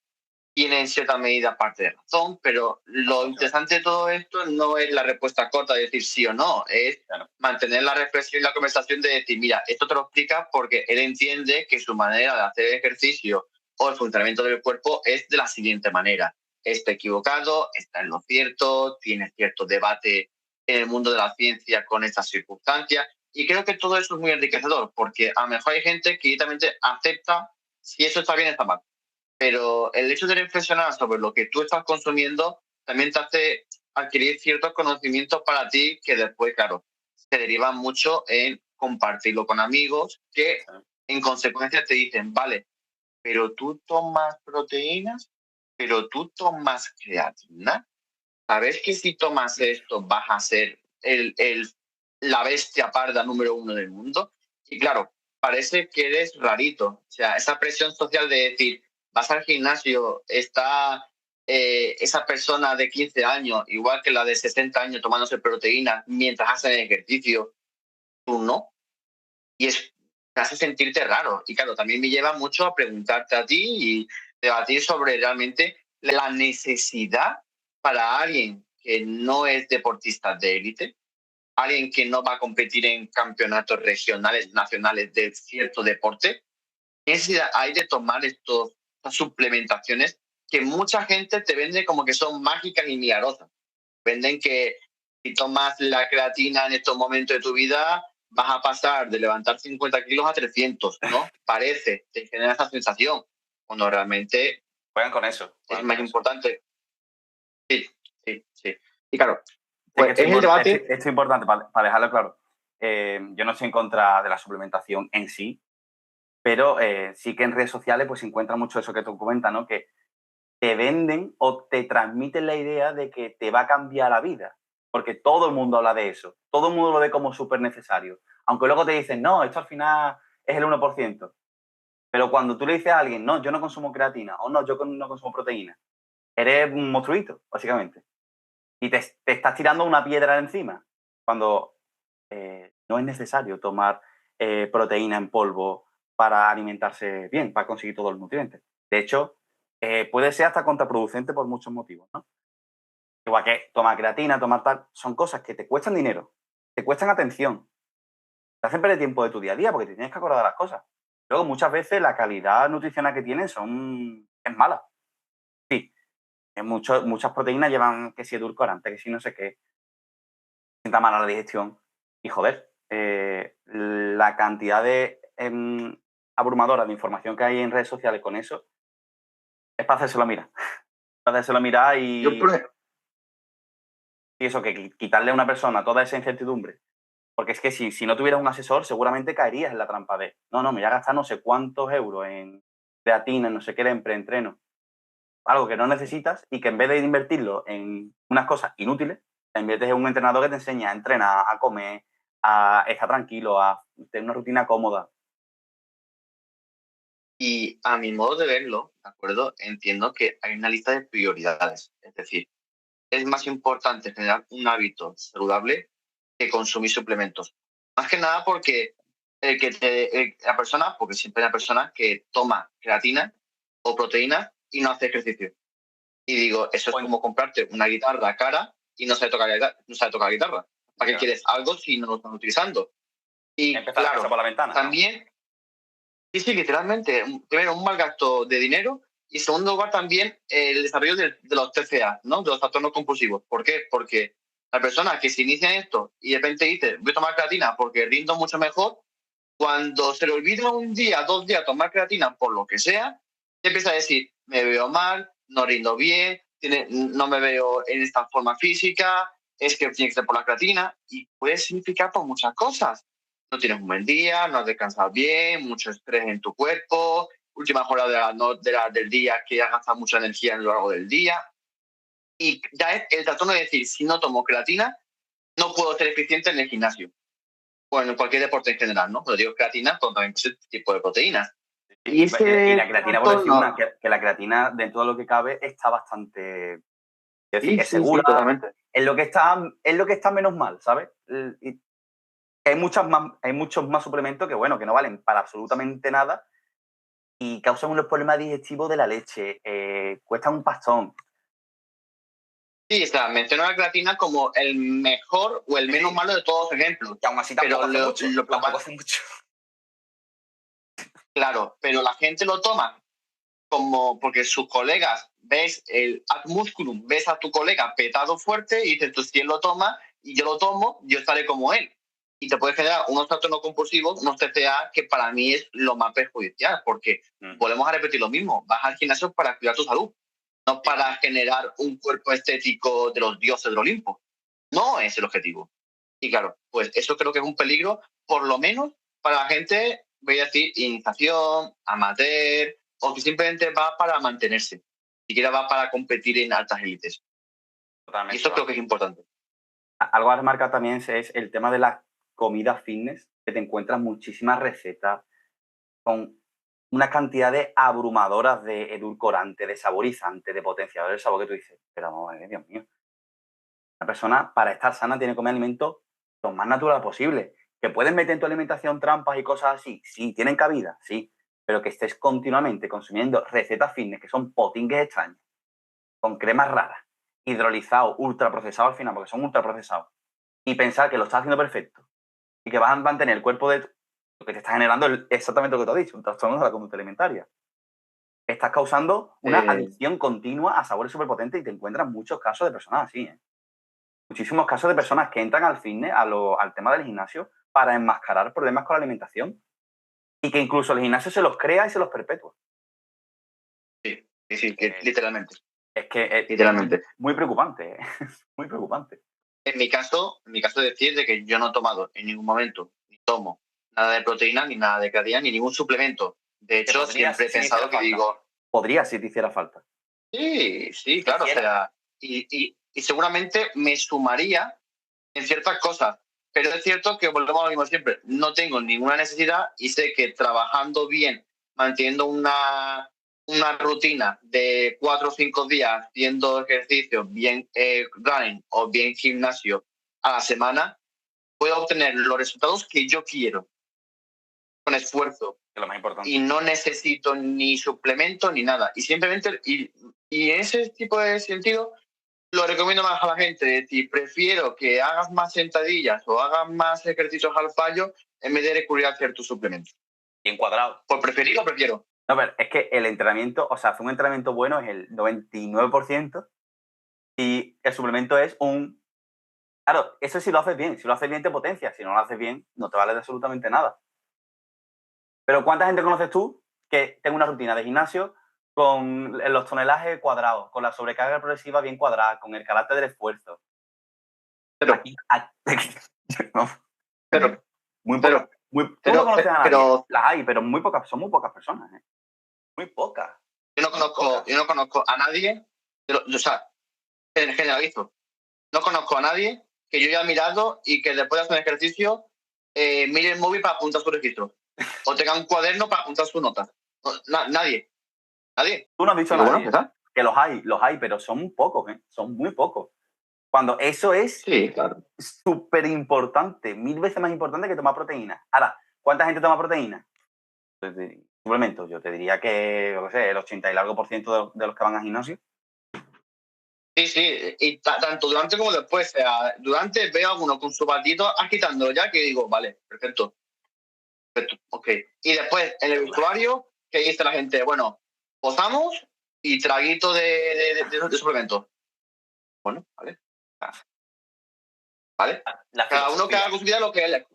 tiene en cierta medida parte de razón, pero lo interesante de todo esto no es la respuesta corta de decir sí o no, es mantener la reflexión y la conversación de decir, mira, esto te lo explica porque él entiende que su manera de hacer ejercicio o el funcionamiento del cuerpo es de la siguiente manera. Está equivocado, está en lo cierto, tiene cierto debate en el mundo de la ciencia con estas circunstancias, y creo que todo eso es muy enriquecedor, porque a lo mejor hay gente que directamente acepta si eso está bien o está mal, pero el hecho de reflexionar sobre lo que tú estás consumiendo también te hace adquirir ciertos conocimientos para ti que después, claro, se derivan mucho en compartirlo con amigos que en consecuencia te dicen, vale, pero tú tomas proteínas, pero tú tomas creatina. ¿Sabes que si tomas esto vas a ser la bestia parda número uno del mundo? Y claro, parece que eres rarito. O sea, esa presión social de decir, vas al gimnasio, está esa persona de 15 años, igual que la de 60 años tomándose proteínas mientras hacen ejercicio, tú no. Y es, te hace sentirte raro. Y claro, también me lleva mucho a preguntarte a ti y debatir sobre realmente la necesidad para alguien que no es deportista de élite, alguien que no va a competir en campeonatos regionales, nacionales de cierto deporte. ¿Qué necesidad hay de tomar estas suplementaciones que mucha gente te vende como que son mágicas y milagrosas? Venden que si tomas la creatina en estos momentos de tu vida, vas a pasar de levantar 50 kilos a 300, ¿no? Parece, te genera esa sensación, cuando realmente Juegan con eso. es Juegan más con eso. importante. Sí, sí, sí. Y claro, Es que pues es el debate. esto es importante para dejarlo claro. Yo no estoy en contra de la suplementación en sí, pero sí que en redes sociales pues se encuentra mucho eso que tú comentas, ¿no? Que te venden o te transmiten la idea de que te va a cambiar la vida. Porque todo el mundo habla de eso. Todo el mundo lo ve como súper necesario. Aunque luego te dicen, no, esto al final es el 1%. Pero cuando tú le dices a alguien, no, yo no consumo creatina o no, yo no consumo proteína, eres un monstruito, básicamente. Y te estás tirando una piedra encima. Cuando no es necesario tomar proteína en polvo para alimentarse bien, para conseguir todos los nutrientes. De hecho, puede ser hasta contraproducente por muchos motivos, ¿no? Igual que tomar creatina, tomar tal, son cosas que te cuestan dinero, te cuestan atención, te hacen perder tiempo de tu día a día porque te tienes que acordar de las cosas. Luego, muchas veces la calidad nutricional que tienen es mala. Sí, muchas proteínas llevan que si edulcorante, que si no sé qué, sienta mala la digestión. Y joder, la cantidad de abrumadora de información que hay en redes sociales con eso es para hacérselo mirar. Para hacérselo mirar Yo, y eso, que quitarle a una persona toda esa incertidumbre. Porque es que si no tuvieras un asesor, seguramente caerías en la trampa de, no, me voy a gastar no sé cuántos euros en creatina, en no sé qué, en preentreno. Algo que no necesitas y que en vez de invertirlo en unas cosas inútiles, te inviertes en un entrenador que te enseña a entrenar, a comer, a estar tranquilo, a tener una rutina cómoda. y a mi modo de verlo, ¿de acuerdo? Entiendo que hay una lista de prioridades. Es decir, es más importante generar un hábito saludable que consumir suplementos. Más que nada porque la persona, porque siempre hay una persona que toma creatina o proteína y no hace ejercicio. Y digo, eso es como comprarte una guitarra cara y no sabe tocar la guitarra. ¿Para qué quieres algo si no lo estás utilizando? Y empezar la casa por la ventana. También, sí, literalmente, primero un mal gasto de dinero y en segundo lugar también el desarrollo de los TCA, ¿no? De los trastornos compulsivos. ¿Por qué? Porque la persona que se inicia en esto y de repente dice, voy a tomar creatina porque rindo mucho mejor, cuando se le olvida un día, 2 días tomar creatina por lo que sea, se empieza a decir, me veo mal, no rindo bien, no me veo en esta forma física, es que tiene que ser por la creatina, y puede significar por muchas cosas. No tienes un buen día, no has descansado bien, mucho estrés en tu cuerpo, última hora del día que has gastado mucha energía a lo largo del día. Y ya es el trastorno de decir, si no tomo creatina, no puedo ser eficiente en el gimnasio. Bueno, en cualquier deporte en general, ¿no? Pero digo creatina, pero también ese tipo de proteínas. Y la creatina, por decir una, que la creatina, dentro de lo que cabe, está bastante... Es decir, es segura. Sí, totalmente. Es lo que está menos mal, ¿sabes? Y hay muchos más suplementos que, bueno, que no valen para absolutamente nada y causan unos problemas digestivos de la leche. Cuestan un pastón. Sí, menciono la creatina como el mejor o el menos malo de todos los ejemplos. Y aún así tampoco hace mucho. Claro, pero la gente lo toma como porque sus colegas, ves el ad musculum, ves a tu colega petado fuerte y dices, tú si él lo toma y yo lo tomo, yo estaré como él. Y te puede generar unos trastornos compulsivos, unos TCA, que para mí es lo más perjudicial, porque volvemos a repetir lo mismo, vas al gimnasio para cuidar tu salud, no para generar un cuerpo estético de los dioses del Olimpo. No es el objetivo. Y claro, pues eso creo que es un peligro, por lo menos para la gente, voy a decir, iniciación, amateur, o que simplemente va para mantenerse, ni siquiera va para competir en altas élites. Totalmente. Y eso creo que es importante. Algo a remarcar también es el tema de la comida fitness, que te encuentras muchísimas recetas con una cantidad de abrumadoras de edulcorantes, de saborizantes, de potenciadores de sabor que tú dices, pero no, Dios mío. Una persona, para estar sana, tiene que comer alimentos lo más natural posible. ¿Que puedes meter en tu alimentación trampas y cosas así? Sí, tienen cabida, sí. Pero que estés continuamente consumiendo recetas fitness que son potingues extraños, con cremas raras, hidrolizados, ultraprocesados al final, porque son ultraprocesados, y pensar que lo estás haciendo perfecto y que vas a mantener el cuerpo de... Lo que te está generando es exactamente lo que te he dicho, un trastorno de la conducta alimentaria. Estás causando una adicción continua a sabores superpotentes y te encuentras muchos casos de personas así, ¿eh? Muchísimos casos de personas que entran al fitness, al tema del gimnasio, para enmascarar problemas con la alimentación y que incluso el gimnasio se los crea y se los perpetúa. Sí, literalmente. Es que literalmente. Es muy preocupante, ¿eh? Muy preocupante. En mi caso decir de que yo no he tomado en ningún momento, ni tomo nada de proteína, ni nada de creatina, ni ningún suplemento. De hecho, siempre he pensado que digo... Podría si te hiciera falta. Sí, claro, o sea, y seguramente me sumaría en ciertas cosas, pero es cierto que volvemos a lo mismo siempre, no tengo ninguna necesidad y sé que trabajando bien, manteniendo una rutina de 4 o 5 días, haciendo ejercicio, bien running o bien gimnasio a la semana, puedo obtener los resultados que yo quiero, con esfuerzo. Es lo más importante. Y no necesito ni suplemento ni nada. Y simplemente, y en ese tipo de sentido, lo recomiendo más a la gente. Si prefiero que hagas más sentadillas o hagas más ejercicios al fallo en vez de recurrir a ciertos suplementos. Bien cuadrado. Por preferir o prefiero. No, pero es que el entrenamiento, o sea, hacer un entrenamiento bueno es el 99% y el suplemento es un... Claro, eso sí lo haces bien. Si lo haces bien te potencia. Si no lo haces bien, no te vale de absolutamente nada. Pero ¿cuánta gente conoces tú que tenga una rutina de gimnasio con los tonelajes cuadrados, con la sobrecarga progresiva bien cuadrada, con el carácter del esfuerzo? Pero tú no conoces a nadie. Las hay, pero son muy pocas personas. ¿Eh? Muy pocas. Yo no conozco a nadie, o sea, generalizo. No conozco a nadie que yo haya mirado y que después de hacer un ejercicio mire el móvil para apuntar su registro. O tenga un cuaderno para apuntar sus notas. Nadie. Tú no has dicho a nadie. Bueno, que los hay, pero son pocos, ¿eh? Son muy pocos. Cuando eso es súper importante, 1000 veces más importante que tomar proteína. Ahora, ¿Cuánta gente toma proteína? Suplementos, yo te diría que, yo qué sé, el 80 y largo por ciento de los que van al gimnasio. Sí, y tanto durante como después. O sea, durante veo a alguno con su batito quitando ya que digo, vale, perfecto, ok. Y después en el vestuario, ¿qué dice la gente? Bueno, posamos y traguito de suplemento. Bueno, vale. ¿Vale? Cada uno que haga con su vida lo que él.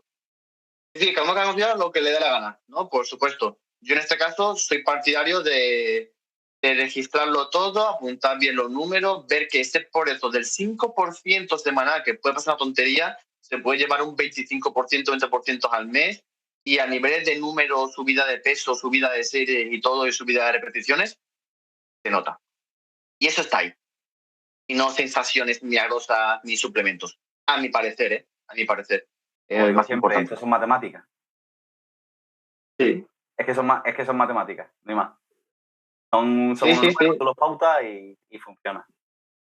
Sí, cada uno que haga con su vida lo que le dé la gana, ¿no? Por supuesto. Yo en este caso soy partidario de registrarlo todo, apuntar bien los números, ver que ese progreso del 5% semanal, que puede pasar una tontería, se puede llevar un 25%, 20% al mes, y a niveles de número, subida de peso, subida de series y todo, y subida de repeticiones, se nota. Y eso está ahí. Y no sensaciones milagrosas ni suplementos. A mi parecer, ¿eh? A mi parecer. Como digo siempre, eso son matemáticas. Sí. Es que son matemáticas, no hay más. Son unos números, tú los pautas y funciona.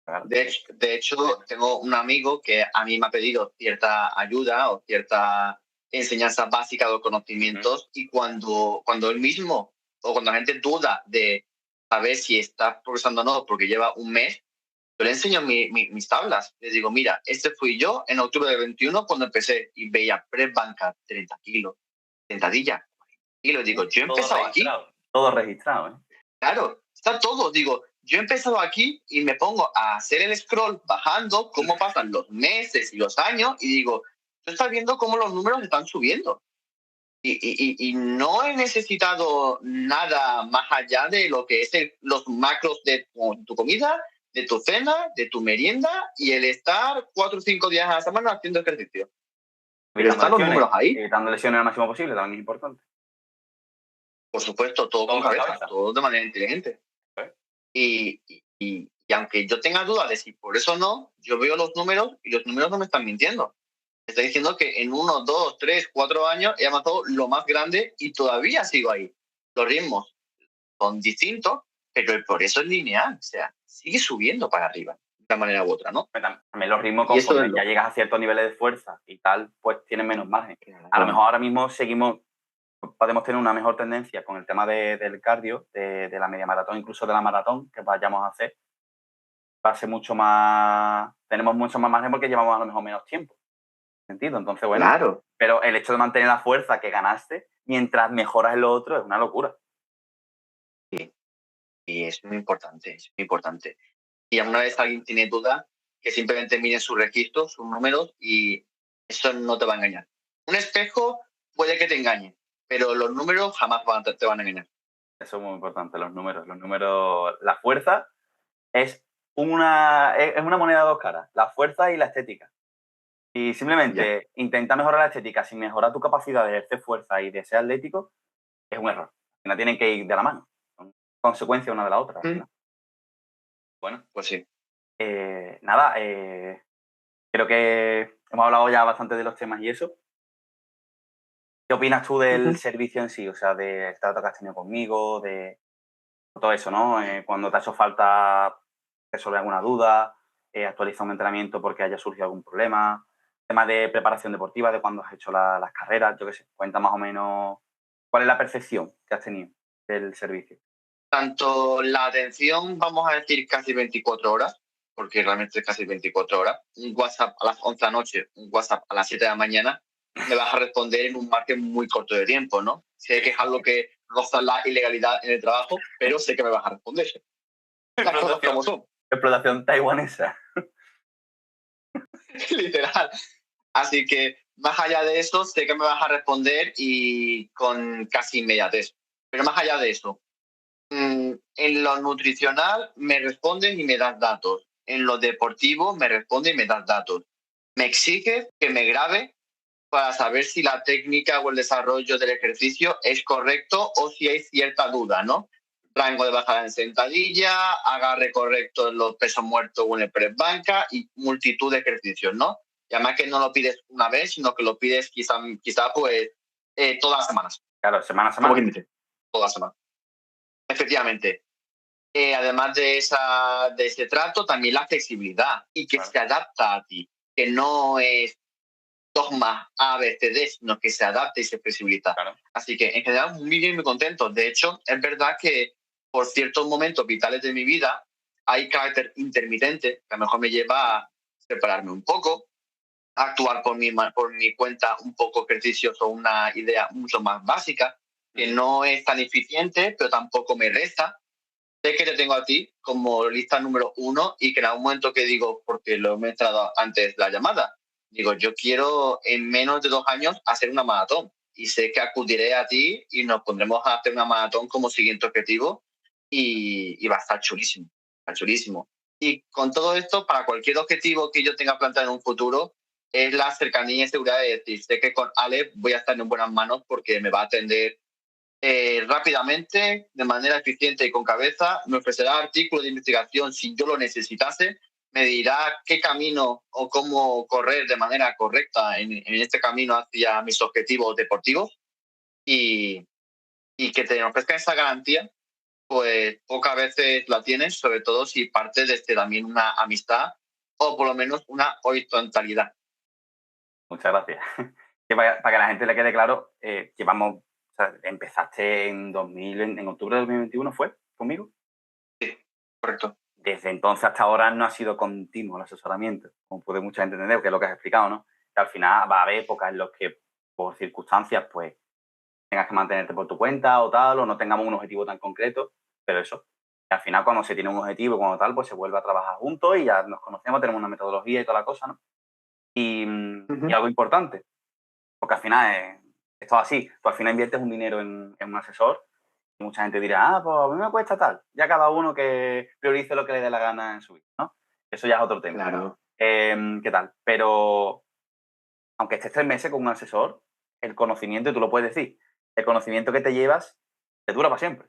Claro. De hecho, tengo un amigo que a mí me ha pedido cierta ayuda o cierta enseñanza básica de conocimientos, y cuando él mismo o cuando la gente duda de saber si está progresando o no porque lleva un mes, yo le enseño mis tablas. Les digo, mira, este fui yo en octubre del 21 cuando empecé y veía press banca 30 kilos, sentadilla 40 kilos. Digo, yo he empezado aquí. Todo registrado, ¿eh? Claro, está todo. Digo, yo he empezado aquí y me pongo a hacer el scroll bajando cómo pasan los meses y los años y digo, tú estás viendo cómo los números están subiendo. Y no he necesitado nada más allá de lo que es los macros de tu comida, de tu cena, de tu merienda y el estar 4 o 5 días a la semana haciendo ejercicio. Pero están los números ahí. Evitando lesiones al máximo posible, también es importante. Por supuesto, todo con cabeza, todo de manera inteligente. Y aunque yo tenga dudas de si por eso no, yo veo los números y los números no me están mintiendo. Me está diciendo que en 1, 2, 3, 4 años he avanzado lo más grande y todavía sigo ahí. Los ritmos son distintos, pero el progreso es lineal. O sea, sigue subiendo para arriba, de una manera u otra, ¿no? También los ritmos, conforme ya llegas a ciertos niveles de fuerza y tal, pues tienes menos margen. A lo mejor ahora mismo podemos tener una mejor tendencia con el tema del cardio, de la media maratón, incluso de la maratón que vayamos a hacer. Va a ser mucho más... Tenemos mucho más margen porque llevamos a lo mejor menos tiempo. ¿Sentido? Entonces, bueno. Claro. Pero el hecho de mantener la fuerza que ganaste mientras mejoras en lo otro es una locura. Sí. Y es muy importante, es muy importante. Y alguna vez alguien tiene duda, que simplemente mire sus registros, sus números, y eso no te va a engañar. Un espejo puede que te engañe, pero los números jamás te van a engañar. Eso es muy importante, los números. Los números, la fuerza es una moneda de dos caras, la fuerza y la estética. Y simplemente intenta mejorar la estética sin mejorar tu capacidad de ejercer fuerza y de ser atlético, es un error. No tienen que ir de la mano. Son consecuencias una de la otra. Bueno, pues sí. Nada, creo que hemos hablado ya bastante de los temas y eso. ¿Qué opinas tú del servicio en sí? O sea, del trato que has tenido conmigo, de todo eso, ¿no? Cuando te ha hecho falta resolver alguna duda, actualizar un entrenamiento porque haya surgido algún problema, tema de preparación deportiva, de cuando has hecho las carreras, yo qué sé, cuenta más o menos cuál es la percepción que has tenido del servicio. Tanto la atención, vamos a decir casi 24 horas, porque realmente es casi 24 horas, un WhatsApp a las 11 de la noche, un WhatsApp a las 7 de la mañana, me vas a responder en un margen muy corto de tiempo, ¿no? Sé que es algo que roza la ilegalidad en el trabajo, pero sé que me vas a responder. Las cosas como son. Explotación taiwanesa. Literal. Así que, más allá de eso, sé que me vas a responder y con casi inmediatez. Pero más allá de eso, en lo nutricional me responden y me das datos. En lo deportivo me responde y me das datos. Me exige que me grabe para saber si la técnica o el desarrollo del ejercicio es correcto o si hay cierta duda, ¿no? Rango de bajada en sentadilla, agarre correcto en los pesos muertos o en el press banca y multitud de ejercicios, ¿no? Y además que no lo pides una vez, sino que lo pides quizá pues todas las semanas. Claro, semana a semana. Todas las semanas. Efectivamente. Además de ese trato, también la flexibilidad y que se adapta a ti, que no es dogma A, B, C, D, sino que se adapte y se flexibiliza. Claro. Así que en general muy bien y muy contento. De hecho, es verdad que por ciertos momentos vitales de mi vida hay carácter intermitente que a lo mejor me lleva a separarme un poco, a actuar por mi cuenta un poco ejercicios o una idea mucho más básica, que no es tan eficiente, pero tampoco me resta. Sé que te tengo a ti como lista número 1 y que en algún momento que digo, porque lo he mencionado antes la llamada, digo, yo quiero en menos de 2 años hacer una maratón y sé que acudiré a ti y nos pondremos a hacer una maratón como siguiente objetivo y va a estar chulísimo, va a estar chulísimo. Y con todo esto, para cualquier objetivo que yo tenga planteado en un futuro, es la cercanía y seguridad de decir, sé que con Ale voy a estar en buenas manos porque me va a atender rápidamente, de manera eficiente y con cabeza, me ofrecerá artículos de investigación si yo lo necesitase, me dirá qué camino o cómo correr de manera correcta en este camino hacia mis objetivos deportivos y, y que te ofrezca esa garantía, pues pocas veces la tienes, sobre todo si parte desde también una amistad o por lo menos una horizontalidad. Muchas gracias. Que para que la gente le quede claro, llevamos, o sea, empezaste en 2000, en octubre de 2021, ¿fue conmigo? Sí, correcto. Desde entonces hasta ahora no ha sido continuo el asesoramiento, como puede mucha gente entender, que es lo que has explicado, ¿no? Que al final va a haber épocas en las que, por circunstancias, pues tengas que mantenerte por tu cuenta o tal, o no tengamos un objetivo tan concreto, pero eso. Que al final, cuando se tiene un objetivo y cuando tal, pues se vuelve a trabajar juntos y ya nos conocemos, tenemos una metodología y toda la cosa, ¿no? Y algo importante, porque al final esto es así. Tú al final inviertes un dinero en un asesor y mucha gente dirá, pues a mí me cuesta tal. Ya cada uno que priorice lo que le dé la gana en su vida, ¿no? Eso ya es otro tema. Claro. ¿Qué tal? Pero aunque estés 3 meses con un asesor, el conocimiento, y tú lo puedes decir, el conocimiento que te llevas te dura para siempre.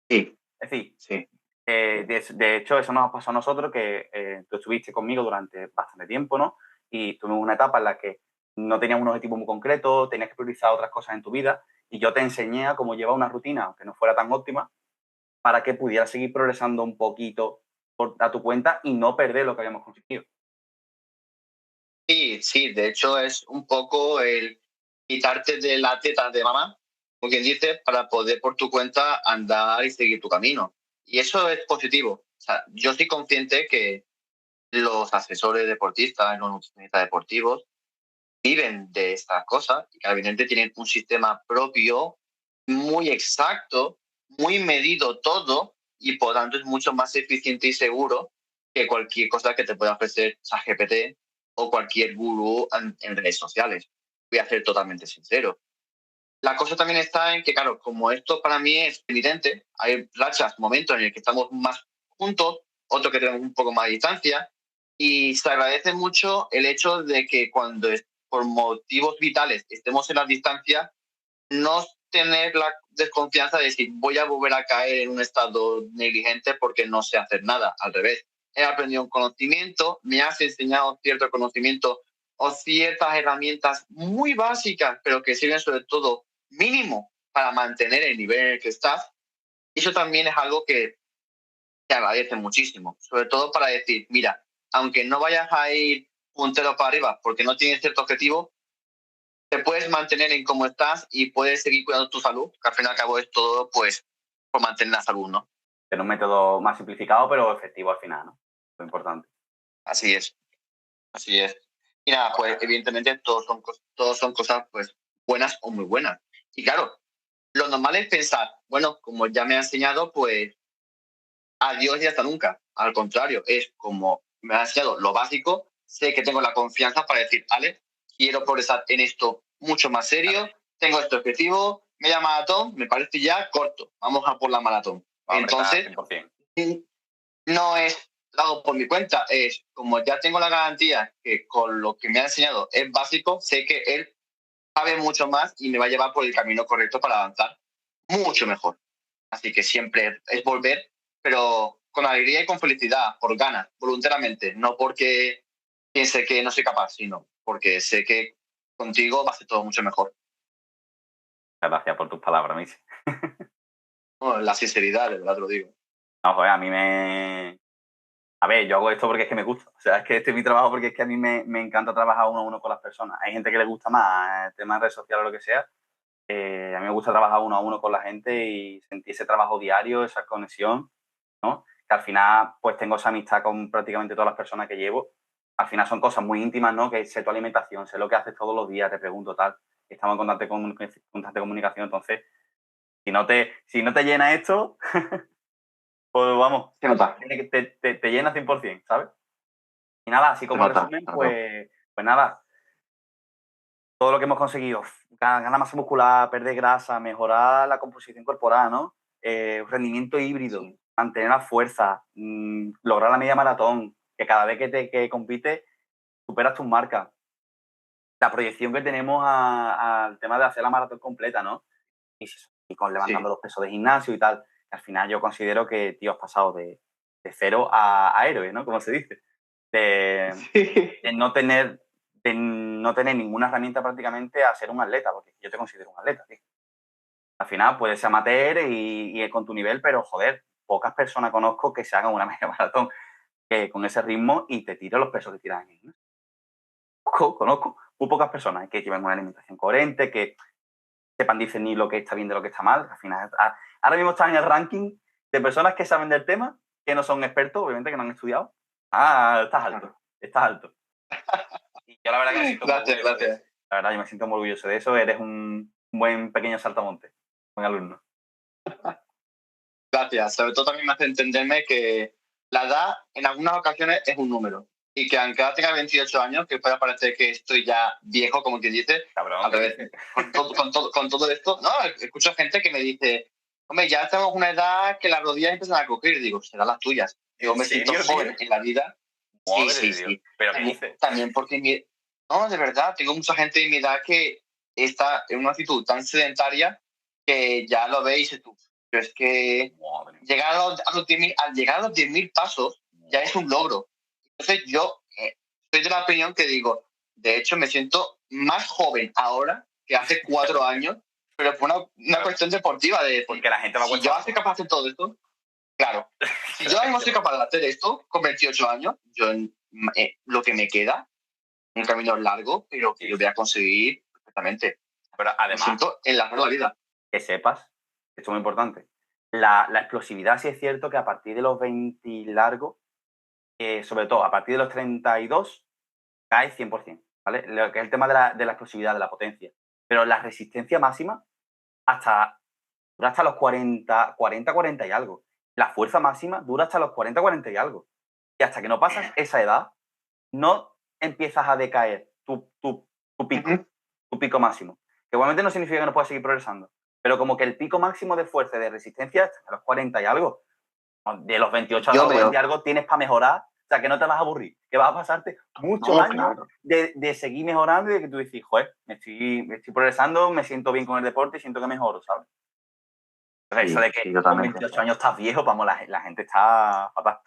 Sí, Es decir, sí. de hecho, eso nos pasó a nosotros, que tú estuviste conmigo durante bastante tiempo, ¿no? Y tuvimos una etapa en la que no tenías un objetivo muy concreto, tenías que priorizar otras cosas en tu vida, y yo te enseñé a cómo llevar una rutina, aunque no fuera tan óptima, para que pudieras seguir progresando un poquito a tu cuenta y no perder lo que habíamos conseguido. Sí, sí, de hecho es un poco el quitarte de la teta de mamá, como quien dice, para poder por tu cuenta andar y seguir tu camino. Y eso es positivo. O sea, yo soy consciente que los asesores deportistas, los nutricionistas deportivos, viven de estas cosas y que evidentemente tienen un sistema propio muy exacto, muy medido todo y por tanto es mucho más eficiente y seguro que cualquier cosa que te pueda ofrecer ChatGPT o cualquier gurú en redes sociales. Voy a ser totalmente sincero. La cosa también está en que, claro, como esto para mí es evidente, hay rachas, momentos en el que estamos más juntos, otros que tenemos un poco más de distancia, y se agradece mucho el hecho de que cuando por motivos vitales estemos en la distancia, no tener la desconfianza de decir voy a volver a caer en un estado negligente porque no sé hacer nada. Al revés, he aprendido un conocimiento, me has enseñado cierto conocimiento o ciertas herramientas muy básicas, pero que sirven sobre todo mínimo para mantener el nivel en el que estás. Y eso también es algo que te agradece muchísimo, sobre todo para decir, mira, aunque no vayas a ir puntero para arriba porque no tienes cierto objetivo, te puedes mantener en cómo estás y puedes seguir cuidando tu salud, que al fin y al cabo es todo pues por mantener la salud, ¿no? Tener un método más simplificado, pero efectivo al final, ¿no? Lo importante. Así es, así es. Y nada, pues evidentemente todos son cosas pues buenas o muy buenas. Y claro, lo normal es pensar, bueno, como ya me ha enseñado, pues adiós y hasta nunca. Al contrario, es como me ha enseñado lo básico, sé que tengo la confianza para decir, vale, quiero progresar en esto mucho más serio, tengo este objetivo, media maratón, me parece ya corto, vamos a por la maratón. Va a apretar Entonces, 100%. no es lo hago por mi cuenta, es como ya tengo la garantía que con lo que me ha enseñado es básico, sé que él sabe mucho más y me va a llevar por el camino correcto para avanzar mucho mejor. Así que siempre es volver, pero con alegría y con felicidad, por ganas, voluntariamente, no porque piense que no soy capaz, sino porque sé que contigo va a ser todo mucho mejor. Gracias por tus palabras, Miss. Bueno, la sinceridad, de verdad te lo digo. No, joder, a mí me, A ver, yo hago esto porque es que me gusta. O sea, es que este es mi trabajo porque es que a mí me encanta trabajar uno a uno con las personas. Hay gente que le gusta más el tema de redes sociales o lo que sea. A mí me gusta trabajar uno a uno con la gente y sentir ese trabajo diario, esa conexión, ¿no? Que al final, pues tengo esa amistad con prácticamente todas las personas que llevo. Al final son cosas muy íntimas, ¿no? Que sé tu alimentación, sé lo que haces todos los días, te pregunto tal. Estamos en constante comunicación. Entonces, si no te llena esto, pues vamos, Se nota, te llena 100%, ¿sabes? Y nada, así se como nota, resumen, claro. pues nada, todo lo que hemos conseguido, ganar masa muscular, perder grasa, mejorar la composición corporal, ¿no? Rendimiento híbrido, Sí, mantener la fuerza, lograr la media maratón, que cada vez que compites superas tus marcas. La proyección que tenemos al tema de hacer la maratón completa, ¿no? Y con levantando sí. los pesos de gimnasio y tal. Al final yo considero que, tío, has pasado de cero a héroe, ¿no? Como se dice. De, Sí. de no tener ninguna herramienta prácticamente a ser un atleta, porque yo te considero un atleta, tío. Al final puedes ser amateur y con tu nivel, pero joder, pocas personas conozco que se hagan una media maratón con ese ritmo y te tiren los pesos que tiran en el conozco muy pocas personas que lleven una alimentación coherente, que sepan discernir lo que está bien de lo que está mal. Al final, ahora mismo están en el ranking de personas que saben del tema, que no son expertos, obviamente, que no han estudiado. Estás alto, estás alto. Y yo la verdad que me siento muy Gracias, orgulloso de eso. gracias. La verdad, yo me siento muy orgulloso de eso. Eres un buen pequeño saltamonte, buen alumno. Gracias. Sobre todo también me hace entenderme que la edad en algunas ocasiones es un número. Y que aunque ahora tenga 28 años, que pueda parecer que estoy ya viejo, como quien dice, Cabrón, al ¿qué revés, dices? con todo esto, no, escucho gente que me dice, hombre, ya tenemos una edad que las rodillas empiezan a coger. Digo, serán las tuyas. Yo ¿En me siento serio, tío? joven en la vida. Sí, Madre sí, de Dios. sí. ¿Pero qué También, dices? también porque no, de verdad, tengo mucha gente de mi edad que está en una actitud tan sedentaria que ya lo veis y tú. Pero es que Madre mía. llegar a los 10.000, al llegar a los 10.000 pasos ya es un logro. Entonces yo soy de la opinión que digo, de hecho me siento más joven ahora que hace 4 años, pero por una cuestión deportiva de decir, Porque la gente va a si yo cuesta. soy capaz de hacer todo esto, claro, si yo ahora no soy capaz de hacer esto con 28 años, yo lo que me queda, un camino largo, pero que Sí, yo voy sí. a conseguir perfectamente. Pero Me además, siento en la mejor vida. que sepas, esto es muy importante, la explosividad sí es cierto que a partir de los 20 largos, sobre todo a partir de los 32, cae 100%, ¿vale? Lo que es el tema de la explosividad, de la potencia. Pero la resistencia máxima dura hasta los 40 y algo. La fuerza máxima dura hasta los 40 y algo. Y hasta que no pasas esa edad, no empiezas a decaer tu pico, Ujú. tu pico máximo. Que igualmente no significa que no puedas seguir progresando. Pero como que el pico máximo de fuerza y de resistencia es hasta los 40 y algo. De los 28 a Yo los 20 y veo, algo tienes para mejorar. O sea, que no te vas a aburrir. Que vas a pasarte muchos no, años claro. de seguir mejorando y de que tú dices, joder, me estoy progresando, me siento bien con el deporte y siento que mejoro, ¿sabes? Entonces, eso Sí, de sí, que con totalmente. 28 años estás viejo, vamos, la gente está fatal.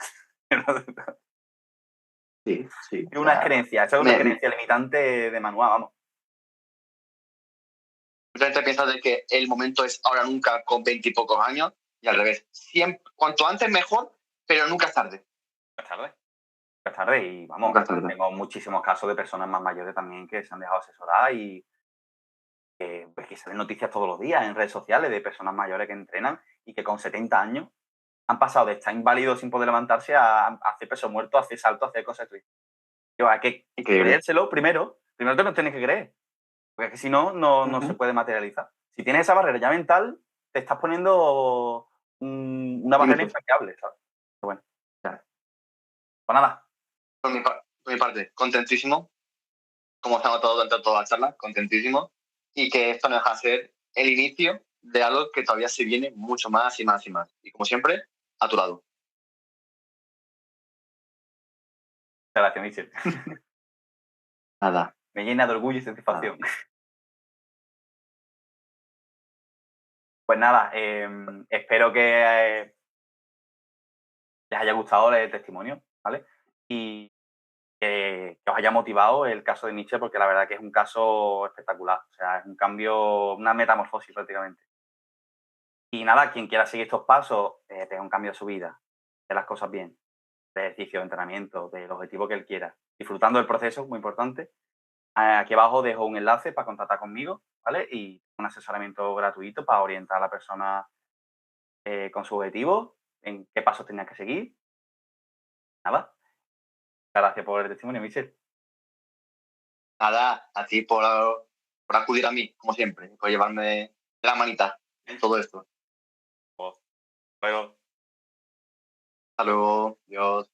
Sí, sí. Es una creencia, eso es una Me, creencia limitante de manual, vamos. mucha gente piensa de que el momento es ahora nunca con 20 y pocos años y al revés. Siempre, cuanto antes mejor, pero nunca es tarde. Es tarde. Es tarde y vamos, Nunca es tarde. tengo muchísimos casos de personas más mayores también que se han dejado asesorar y pues, que salen noticias todos los días en redes sociales de personas mayores que entrenan y que con 70 años han pasado de estar inválidos sin poder levantarse a hacer peso muerto, a hacer saltos, a hacer cosas. Yo, hay que Increíble. creérselo primero. Primero te lo tienes que creer. Porque es que si no, no se Ujú. puede materializar. Si tienes esa barrera ya mental, te estás poniendo una barrera Límites. infranqueable, ¿sabes? Pero bueno, Ya. pues nada, Por mi parte, contentísimo, como se ha notado durante toda la charla, contentísimo, y que esto no deja de ser el inicio de algo que todavía se viene mucho más y más y más. Y como siempre, a tu lado. gracias, Michel. Nada, Me llena de orgullo y nada. satisfacción. Pues nada, espero que les haya gustado el testimonio, ¿vale? Y que os haya motivado el caso de Nietzsche, porque la verdad que es un caso espectacular. O sea, es un cambio, una metamorfosis prácticamente. Y nada, quien quiera seguir estos pasos, tenga un cambio de su vida, hacer las cosas bien. de ejercicio, de entrenamiento, del objetivo que él quiera, disfrutando del proceso, muy importante. Aquí abajo dejo un enlace para contactar conmigo, ¿vale? Y un asesoramiento gratuito para orientar a la persona con su objetivo, en qué pasos tenía que seguir. Nada, gracias por el testimonio, Michel. Nada, a ti por acudir a mí, como siempre, por llevarme de la manita en todo esto. Luego. Hasta luego, Dios.